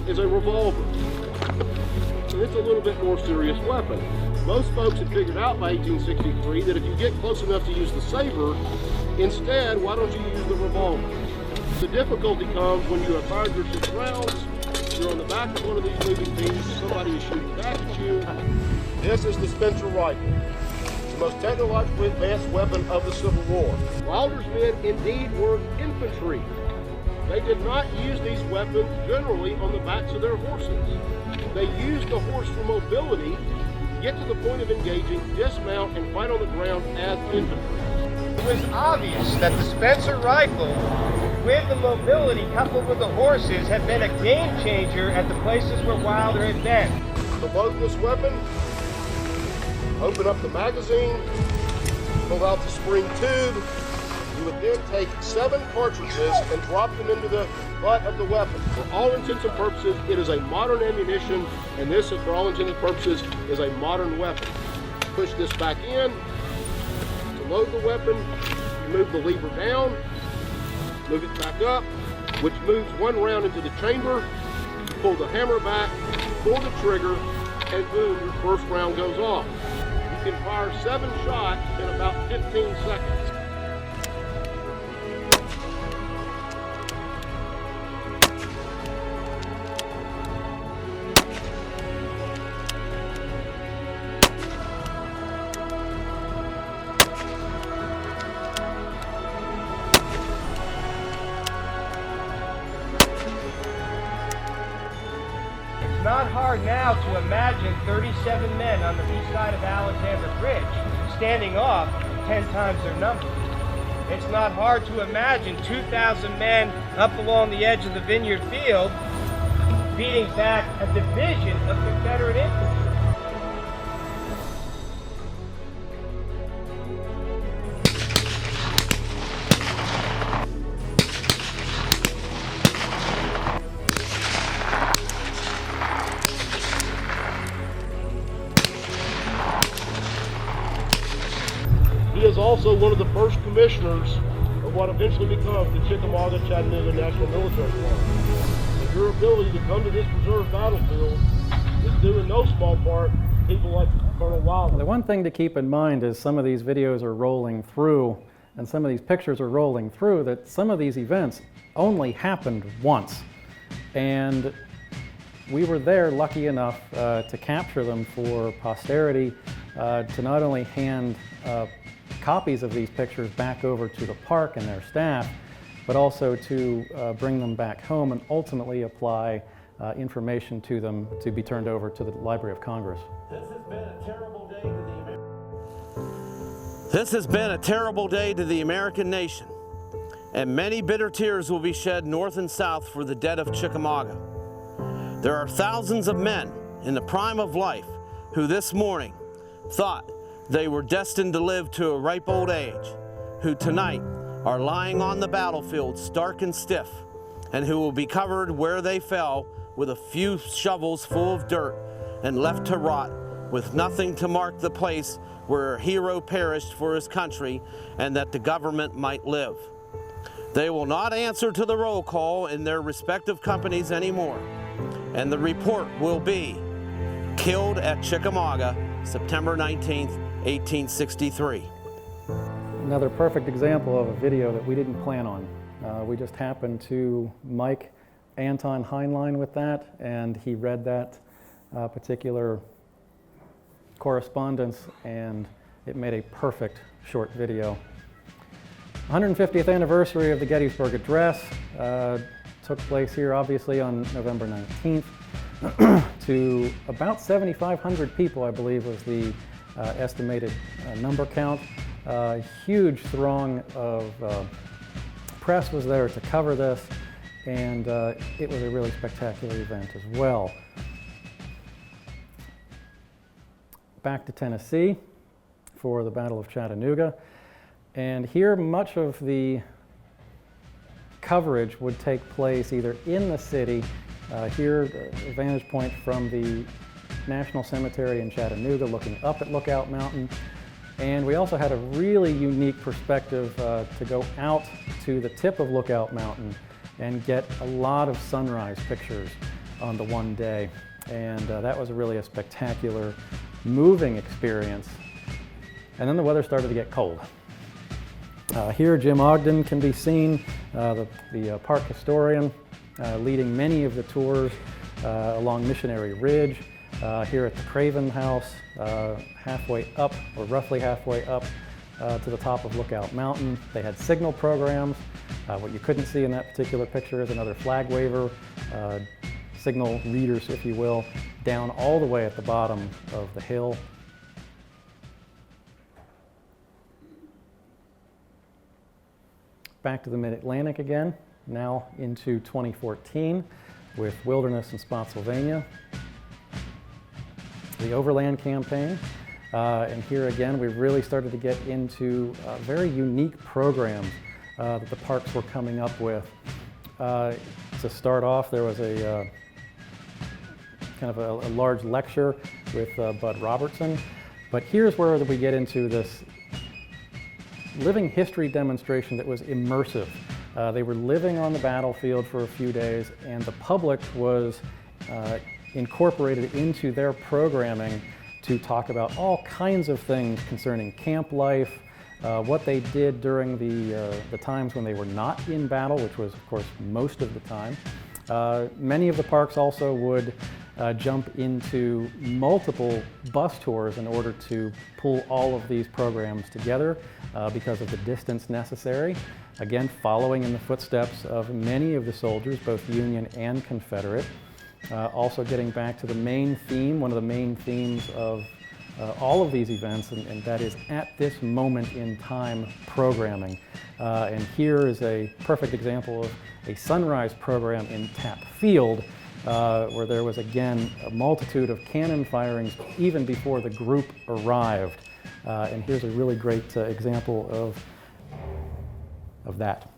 is a revolver. And it's a little bit more serious weapon. Most folks had figured out by 1863 that if you get close enough to use the saber, instead, why don't you use the revolver? The difficulty comes when you have fired your 6 rounds, you're on the back of one of these moving beams, somebody is shooting back at you. This is the Spencer rifle, the most technologically advanced weapon of the Civil War. Wilder's men indeed were infantry. They did not use these weapons generally on the backs of their horses. They used the horse for mobility, get to the point of engaging, dismount, and fight on the ground as infantry. It was obvious that the Spencer rifle, with the mobility coupled with the horses, had been a game changer at the places where Wilder had been. To load this weapon, open up the magazine, pull out the spring tube. You would then take 7 cartridges and drop them into the butt of the weapon. For all intents and purposes, it is a modern ammunition, and this, for all intents and purposes, is a modern weapon. Push this back in. To load the weapon, you move the lever down, move it back up, which moves 1 round into the chamber. Pull the hammer back, pull the trigger, and boom, your first round goes off. You can fire 7 shots in about 15 seconds. It's not hard now to imagine 37 men on the east side of Alexander Bridge standing off 10 times their number. It's not hard to imagine 2,000 men up along the edge of the Vineyard Field beating back a division of Confederate infantry. He is also one of the first commissioners of what eventually becomes the Chickamauga, Chattanooga National Military Park. And your ability to come to this preserved battlefield is due in no small part to people like Colonel Wilder. The one thing to keep in mind is some of these videos are rolling through and some of these pictures are rolling through that some of these events only happened once. And we were there lucky enough to capture them for posterity, to not only hand copies of these pictures back over to the park and their staff, but also to bring them back home and ultimately apply information to them to be turned over to the Library of Congress. This has been a terrible day to This has been a terrible day to the American nation, and many bitter tears will be shed north and south for the dead of Chickamauga. There are thousands of men in the prime of life who this morning thought they were destined to live to a ripe old age, who tonight are lying on the battlefield stark and stiff, and who will be covered where they fell with a few shovels full of dirt and left to rot with nothing to mark the place where a hero perished for his country and that the government might live. They will not answer to the roll call in their respective companies anymore, and the report will be killed at Chickamauga, September 19th, 1863. Another perfect example of a video that we didn't plan on. We just happened to mic Anton Heinlein with that, and he read that particular correspondence, and it made a perfect short video. 150th anniversary of the Gettysburg Address took place here obviously on November 19th. To about 7,500 people, I believe, was the estimated number count. A huge throng of press was there to cover this, and it was a really spectacular event as well. Back to Tennessee for the Battle of Chattanooga, and here much of the coverage would take place either in the city, here a vantage point from the National Cemetery in Chattanooga looking up at Lookout Mountain, and we also had a really unique perspective to go out to the tip of Lookout Mountain and get a lot of sunrise pictures on the one day, and that was really a spectacular, moving experience. And then the weather started to get cold. Here Jim Ogden can be seen, the park historian, leading many of the tours along Missionary Ridge, here at the Craven House, halfway up, or roughly halfway up to the top of Lookout Mountain. They had signal programs What you couldn't see in that particular picture is another flag waver, signal readers, if you will, down all the way at the bottom of the hill. Back to the Mid-Atlantic again, now into 2014 with Wilderness and Spotsylvania. The Overland campaign, and here again we've really started to get into very unique programs that the parks were coming up with. To start off, there was a kind of a large lecture with Bud Robertson, but here's where we get into this living history demonstration that was immersive. They were living on the battlefield for a few days, and the public was incorporated into their programming to talk about all kinds of things concerning camp life, what they did during the times when they were not in battle, which was, of course, most of the time. Many of the parks also would jump into multiple bus tours in order to pull all of these programs together because of the distance necessary. Again, following in the footsteps of many of the soldiers, both Union and Confederate. Also getting back to the main theme, one of the main themes of all of these events, and that is at this moment in time programming. And here is a perfect example of a sunrise program in Tap Field, where there was again a multitude of cannon firings even before the group arrived. And here's a really great example of that.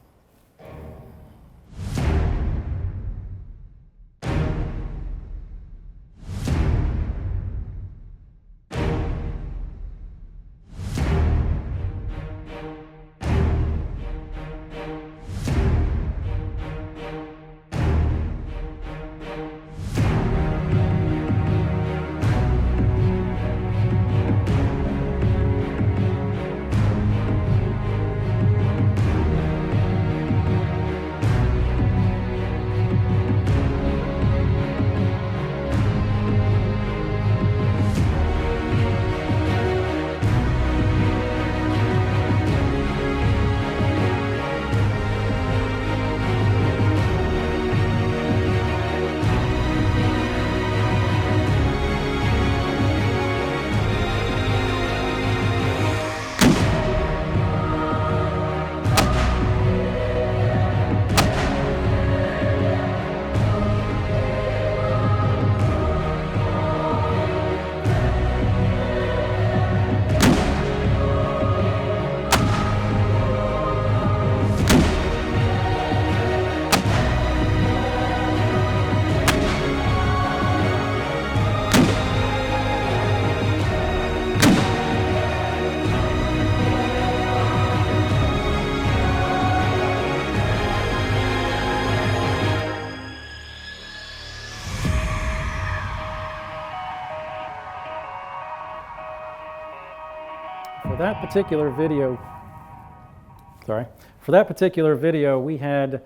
For that particular video, we had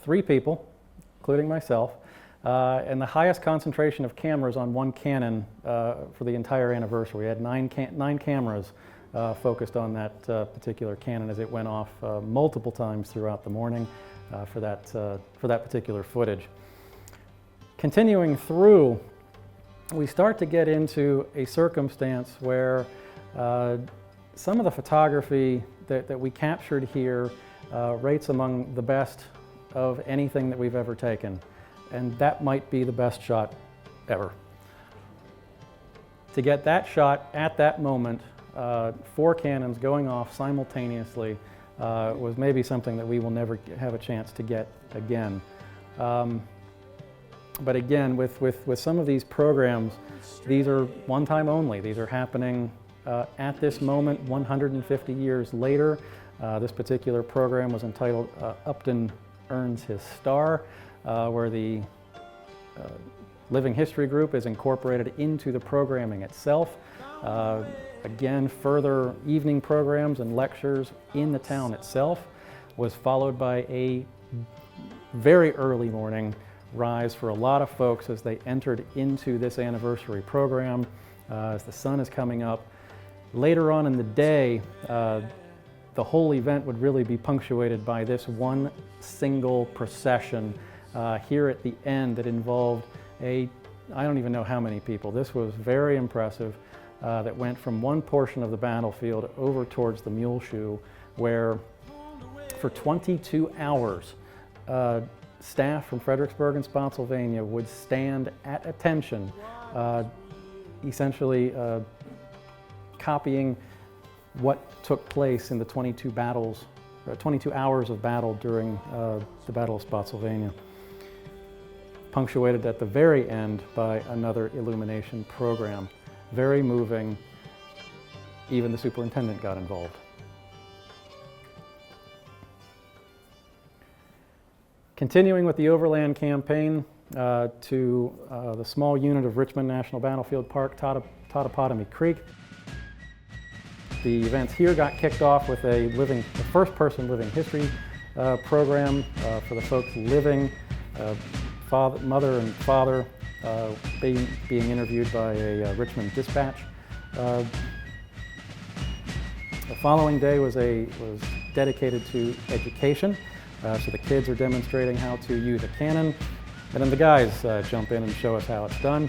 3 people, including myself, and the highest concentration of cameras on one cannon for the entire anniversary. We had 9 cameras focused on that particular cannon as it went off multiple times throughout the morning for that particular footage. Continuing through, we start to get into a circumstance where some of the photography that we captured here rates among the best of anything that we've ever taken. And that might be the best shot ever. To get that shot at that moment, 4 cannons going off simultaneously was maybe something that we will never have a chance to get again. But again, with some of these programs, these are one time only. These are happening at this moment, 150 years later. This particular program was entitled Upton Earns His Star, where the Living History Group is incorporated into the programming itself. Again, further evening programs and lectures in the town itself was followed by a very early morning rise for a lot of folks as they entered into this anniversary program as the sun is coming up. Later on in the day, the whole event would really be punctuated by this one single procession here at the end that involved I don't even know how many people. This was very impressive, that went from one portion of the battlefield over towards the Mule Shoe, where for 22 hours, staff from Fredericksburg and Spotsylvania would stand at attention, essentially copying what took place in the 22 hours of battle during the Battle of Spotsylvania, punctuated at the very end by another illumination program. Very moving. Even the superintendent got involved. Continuing with the Overland campaign to the small unit of Richmond National Battlefield Park, Totopotomoy Creek. The events here got kicked off with the first-person living history program for the folks living, mother and father being interviewed by a Richmond dispatch. The following day was dedicated to education. So the kids are demonstrating how to use a cannon, and then the guys jump in and show us how it's done.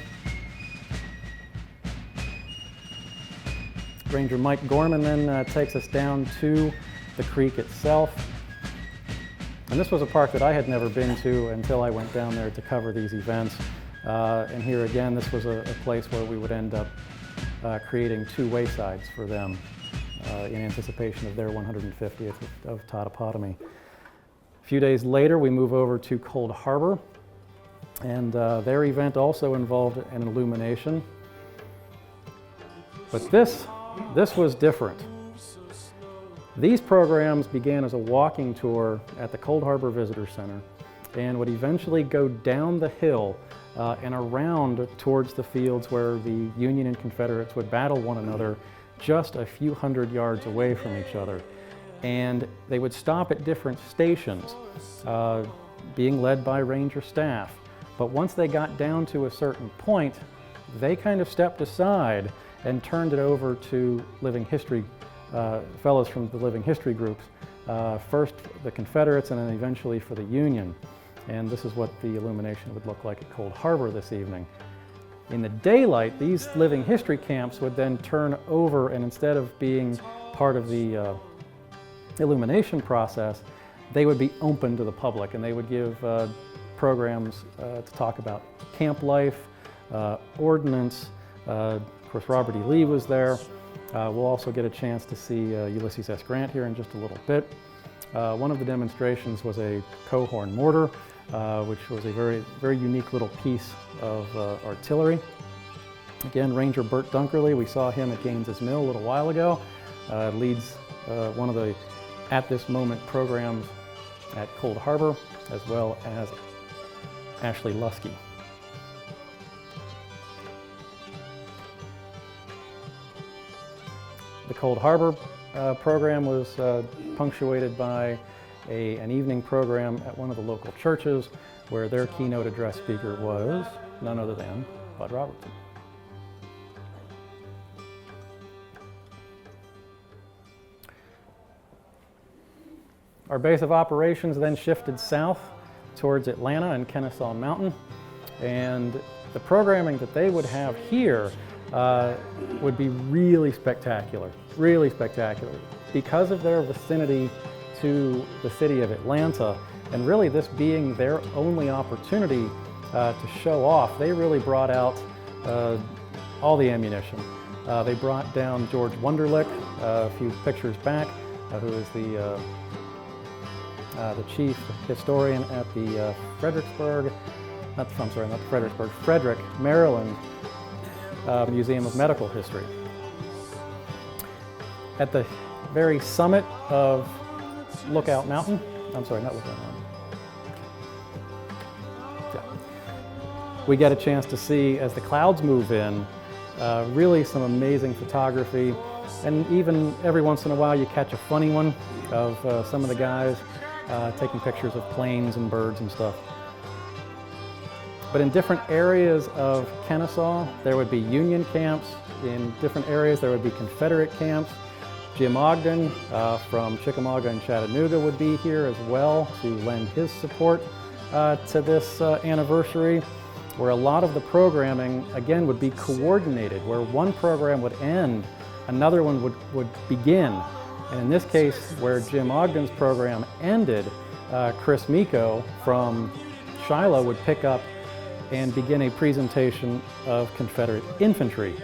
Ranger Mike Gorman then takes us down to the creek itself. And this was a park that I had never been to until I went down there to cover these events. And here again, this was a place where we would end up creating two waysides for them in anticipation of their 150th of Totopotomoy. A few days later, we move over to Cold Harbor, and their event also involved an illumination. But this was different. These programs began as a walking tour at the Cold Harbor Visitor Center and would eventually go down the hill and around towards the fields where the Union and Confederates would battle one another just a few hundred yards away from each other. And they would stop at different stations, being led by Ranger staff. But once they got down to a certain point, they kind of stepped aside and turned it over to living history, fellows from the living history groups. First the Confederates and then eventually for the Union. And this is what the illumination would look like at Cold Harbor this evening. In the daylight, these living history camps would then turn over, and instead of being part of the illumination process, they would be open to the public, and they would give programs to talk about camp life, ordnance. Of course, Robert E. Lee was there. We'll also get a chance to see Ulysses S. Grant here in just a little bit. One of the demonstrations was a Coehorn mortar, which was a very unique little piece of artillery. Again, Ranger Burt Dunkerley, we saw him at Gaines's Mill a little while ago, leads one of the At This Moment programs at Cold Harbor, as well as Ashley Lusky. The Cold Harbor program was punctuated by an evening program at one of the local churches where their keynote address speaker was none other than Bud Robertson. Our base of operations then shifted south towards Atlanta and Kennesaw Mountain, and the programming that they would have here would be really spectacular, because of their vicinity to the city of Atlanta, and really this being their only opportunity to show off. They really brought out all the ammunition. They brought down George Wunderlich a few pictures back, who is the chief historian at the Fredericksburg, Frederick, Maryland Museum of Medical History. At the very summit of Lookout Mountain, not Lookout Mountain. Yeah. We get a chance to see, as the clouds move in, really some amazing photography, and even every once in a while you catch a funny one of some of the guys taking pictures of planes and birds and stuff. But in different areas of Kennesaw, there would be Union camps. In different areas, there would be Confederate camps. Jim Ogden from Chickamauga and Chattanooga would be here as well to lend his support to this anniversary, where a lot of the programming, again, would be coordinated, where one program would end, another one would begin. And in this case, where Jim Ogden's program ended, Chris Miko from Shiloh would pick up and begin a presentation of Confederate infantry.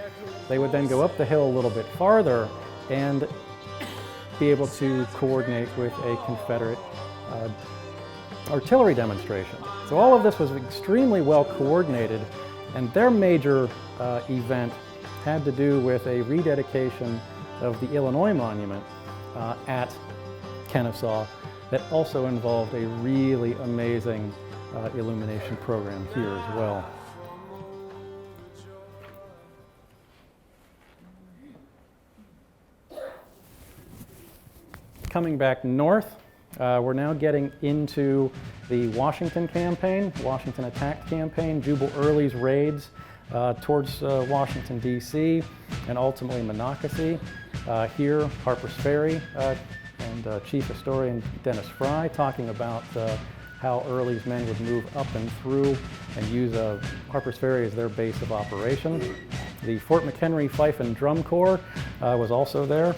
They would then go up the hill a little bit farther and be able to coordinate with a Confederate artillery demonstration. So all of this was extremely well coordinated, and their major event had to do with a rededication of the Illinois Monument at Kennesaw that also involved a really amazing illumination program here as well. Coming back north, we're now getting into the Washington campaign, Washington attack campaign, Jubal Early's raids towards Washington, D.C., and ultimately Monocacy. Here, Harper's Ferry and Chief Historian Dennis Fry talking about how Early's men would move up and through and use Harper's Ferry as their base of operation. The Fort McHenry Fife and Drum Corps was also there.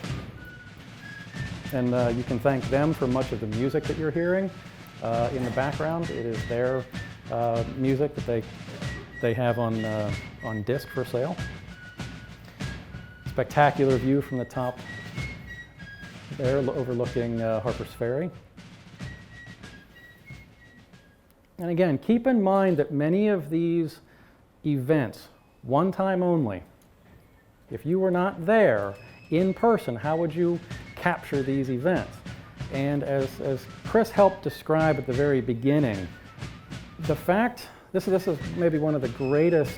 And you can thank them for much of the music that you're hearing in the background. It is their music that they have on disc for sale. Spectacular view from the top there, overlooking Harper's Ferry. And again, keep in mind that many of these events, one time only, if you were not there in person, how would you capture these events? And as Chris helped describe at the very beginning, the fact, this is maybe one of the greatest,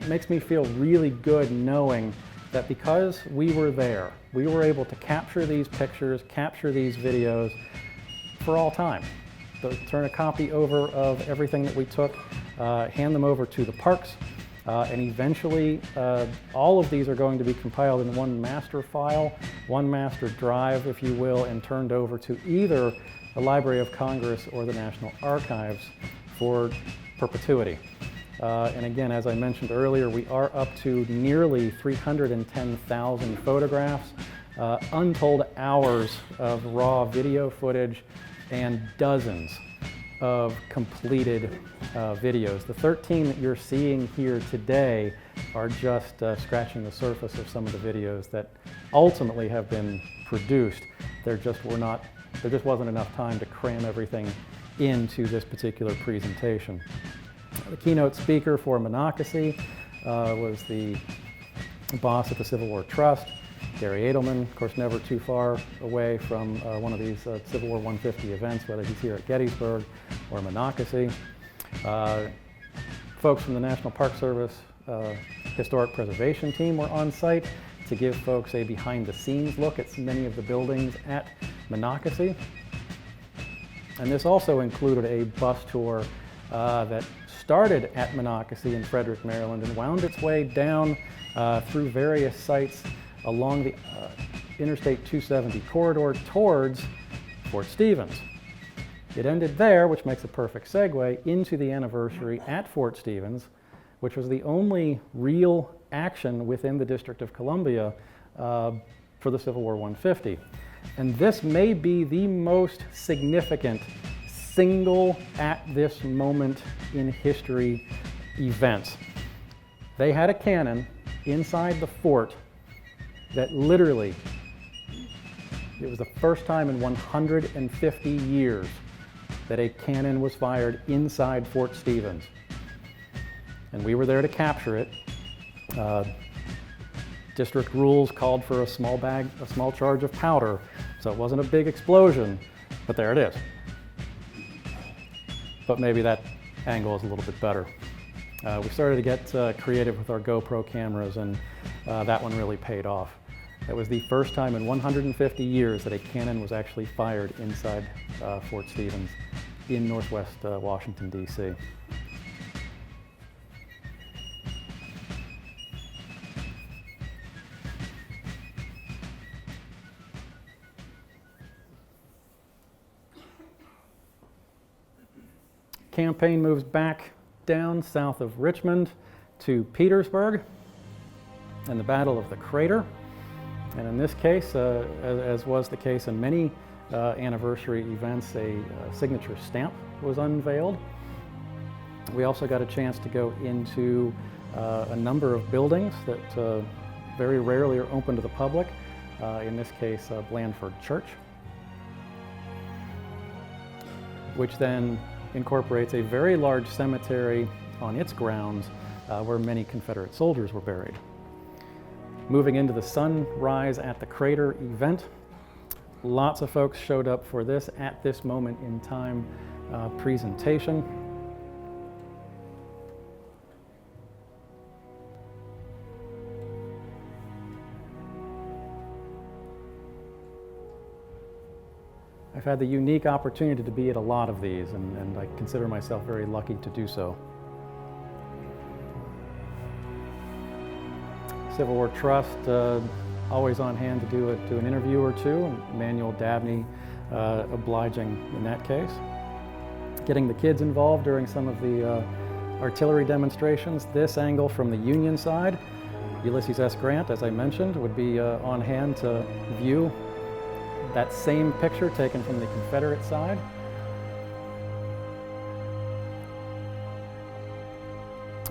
makes me feel really good knowing that because we were there, we were able to capture these pictures, capture these videos for all time. So turn a copy over of everything that we took, hand them over to the parks, and eventually all of these are going to be compiled in one master file, one master drive, if you will, and turned over to either the Library of Congress or the National Archives for perpetuity. And again, as I mentioned earlier, we are up to nearly 310,000 photographs, untold hours of raw video footage, and dozens of completed videos. The 13 that you're seeing here today are just scratching the surface of some of the videos that ultimately have been produced. There just wasn't enough time to cram everything into this particular presentation. The keynote speaker for Monocacy was the boss at the Civil War Trust, Gary Edelman, of course never too far away from one of these Civil War 150 events, whether he's here at Gettysburg or Monocacy. Folks from the National Park Service Historic Preservation Team were on site to give folks a behind-the-scenes look at many of the buildings at Monocacy. And this also included a bus tour that started at Monocacy in Frederick, Maryland, and wound its way down through various sites along the Interstate 270 corridor towards Fort Stevens. It ended there, which makes a perfect segue into the anniversary at Fort Stevens, which was the only real action within the District of Columbia for the Civil War 150. And this may be the most significant single at this moment in history event. They had a cannon inside the fort that literally, it was the first time in 150 years that a cannon was fired inside Fort Stevens. And we were there to capture it. District rules called for a small charge of powder, so it wasn't a big explosion, but there it is. But maybe that angle is a little bit better. We started to get creative with our GoPro cameras, and that one really paid off. It was the first time in 150 years that a cannon was actually fired inside Fort Stevens in Northwest Washington, D.C. campaign moves back down south of Richmond to Petersburg and the Battle of the Crater. And in this case, as was the case in many anniversary events, a signature stamp was unveiled. We also got a chance to go into a number of buildings that very rarely are open to the public. In this case, Blandford Church, which then incorporates a very large cemetery on its grounds where many Confederate soldiers were buried. Moving into the Sunrise at the Crater event, lots of folks showed up for this at this moment in time presentation. I've had the unique opportunity to be at a lot of these, and I consider myself very lucky to do so. Civil War Trust, always on hand to do an interview or two, and Emmanuel Dabney obliging in that case. Getting the kids involved during some of the artillery demonstrations. This angle from the Union side, Ulysses S. Grant, as I mentioned, would be on hand to view that same picture taken from the Confederate side.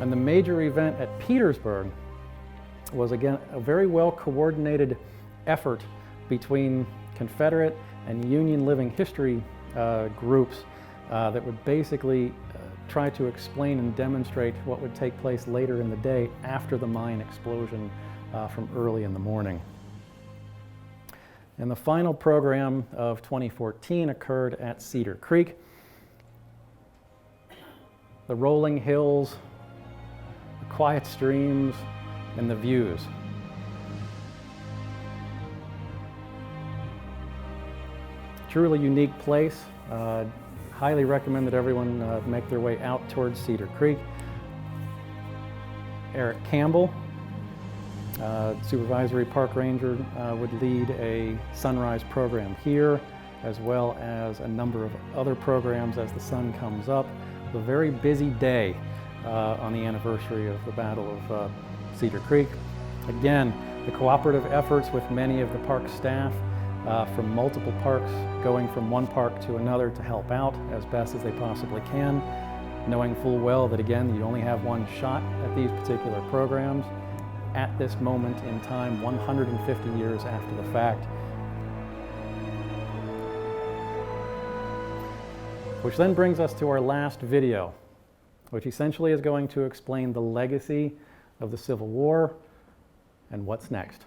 And the major event at Petersburg was, again, a very well coordinated effort between Confederate and Union living history groups that would basically try to explain and demonstrate what would take place later in the day after the mine explosion from early in the morning. And the final program of 2014 occurred at Cedar Creek. The rolling hills, the quiet streams, and the views. Truly unique place. Highly recommend that everyone make their way out towards Cedar Creek. Eric Campbell, Supervisory Park Ranger, would lead a sunrise program here, as well as a number of other programs as the sun comes up. A very busy day on the anniversary of the Battle of Cedar Creek. Again, the cooperative efforts with many of the park staff from multiple parks, going from one park to another to help out as best as they possibly can, knowing full well that, again, you only have one shot at these particular programs at this moment in time, 150 years after the fact. Which then brings us to our last video, which essentially is going to explain the legacy of the Civil War and what's next.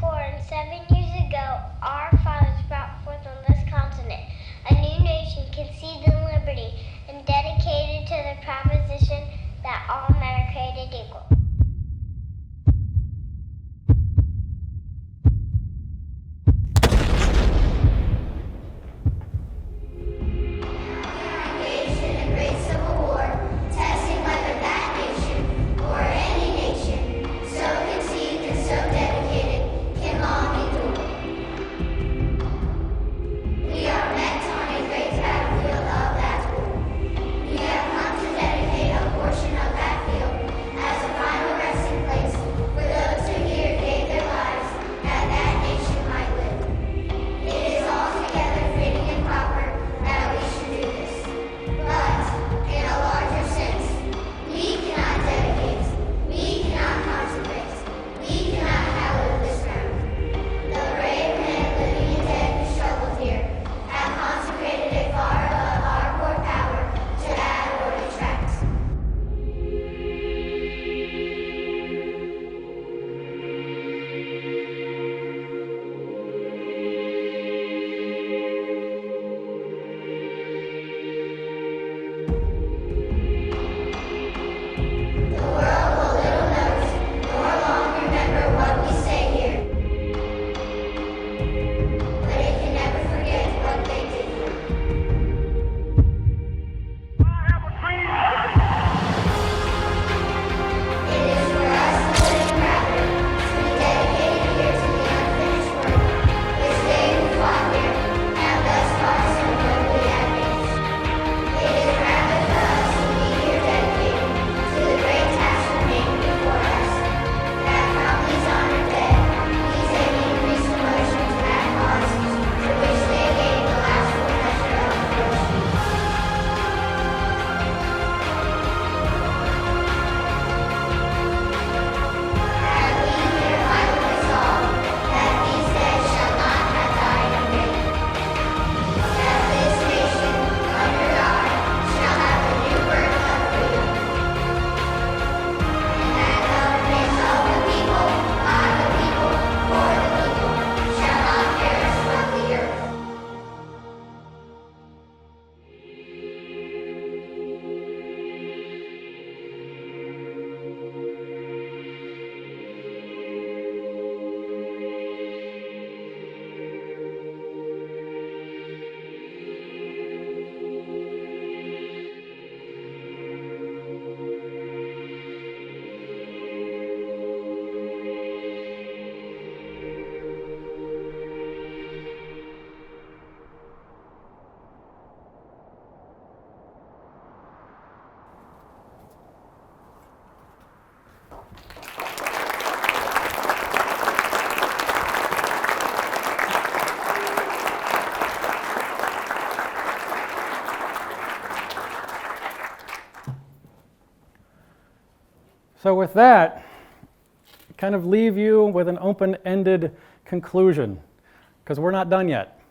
And 7 years ago, our fathers brought forth on this continent a new nation conceived in liberty and dedicated to the proposition that all men are created equal. So with that, kind of leave you with an open-ended conclusion, because we're not done yet.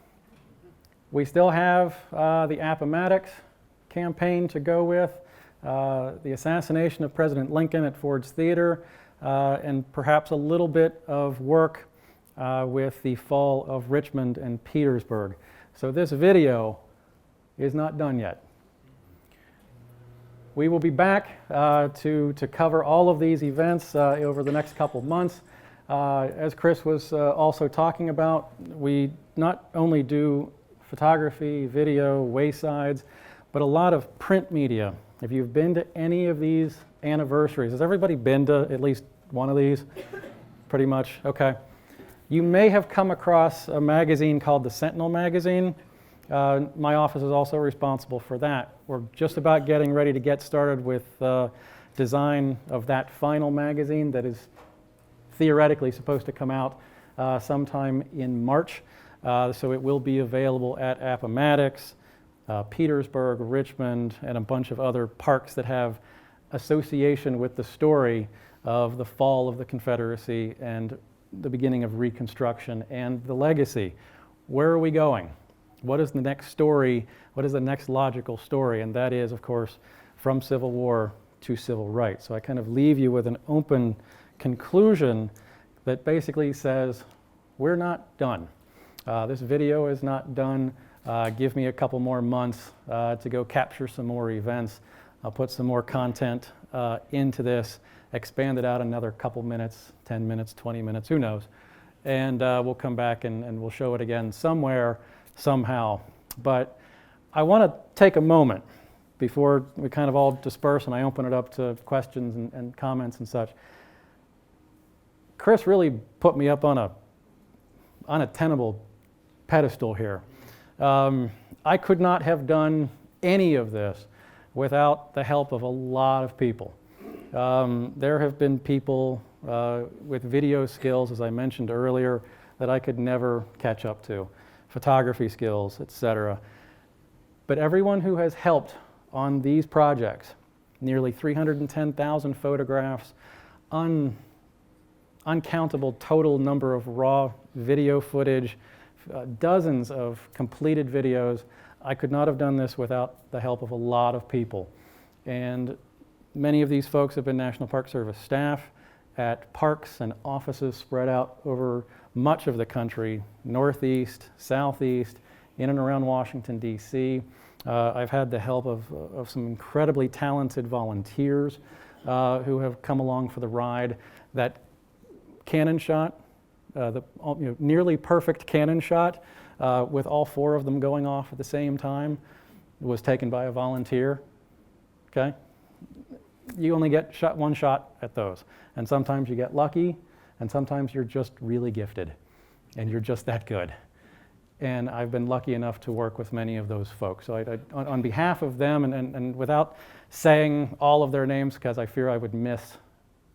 We still have the Appomattox campaign to go with, the assassination of President Lincoln at Ford's Theater, and perhaps a little bit of work with the fall of Richmond and Petersburg. So this video is not done yet. We will be back to cover all of these events over the next couple months. As Chris was also talking about, we not only do photography, video, waysides, but a lot of print media. If you've been to any of these anniversaries, has everybody been to at least one of these? Pretty much, okay. You may have come across a magazine called the Sentinel magazine. My office is also responsible for that. We're just about getting ready to get started with design of that final magazine that is theoretically supposed to come out sometime in March. So it will be available at Appomattox, Petersburg, Richmond, and a bunch of other parks that have association with the story of the fall of the Confederacy and the beginning of Reconstruction and the legacy. Where are we going? What is the next story? What is the next logical story? And that is, of course, from Civil War to civil rights. So I kind of leave you with an open conclusion that basically says, we're not done. This video is not done. Give me a couple more months to go capture some more events. I'll put some more content into this, expand it out another couple minutes, 10 minutes, 20 minutes, who knows. And we'll come back and we'll show it again somewhere, somehow. But I want to take a moment before we kind of all disperse and I open it up to questions and comments and such. Chris really put me up on a untenable pedestal here. I could not have done any of this without the help of a lot of people. There have been people with video skills, as I mentioned earlier, that I could never catch up to, photography skills, etc. But everyone who has helped on these projects, nearly 310,000 photographs, uncountable total number of raw video footage, dozens of completed videos. I could not have done this without the help of a lot of people. And many of these folks have been National Park Service staff at parks and offices spread out over much of the country, northeast, southeast, in and around Washington, D.C. I've had the help of some incredibly talented volunteers who have come along for the ride. That cannon shot, nearly perfect cannon shot with all four of them going off at the same time was taken by a volunteer, okay? You only get one shot at those. And sometimes you get lucky, and sometimes you're just really gifted, and you're just that good. And I've been lucky enough to work with many of those folks. So on behalf of them, and without saying all of their names, because I fear I would miss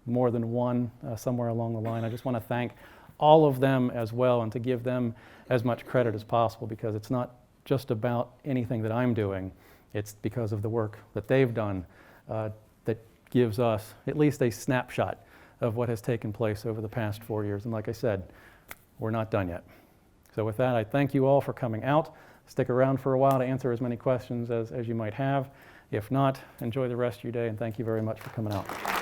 more than one somewhere along the line, I just want to thank all of them as well, and to give them as much credit as possible, because it's not just about anything that I'm doing. It's because of the work that they've done that gives us at least a snapshot of what has taken place over the past 4 years. And like I said, we're not done yet. So with that, I thank you all for coming out. Stick around for a while to answer as many questions as you might have. If not, enjoy the rest of your day, and thank you very much for coming out.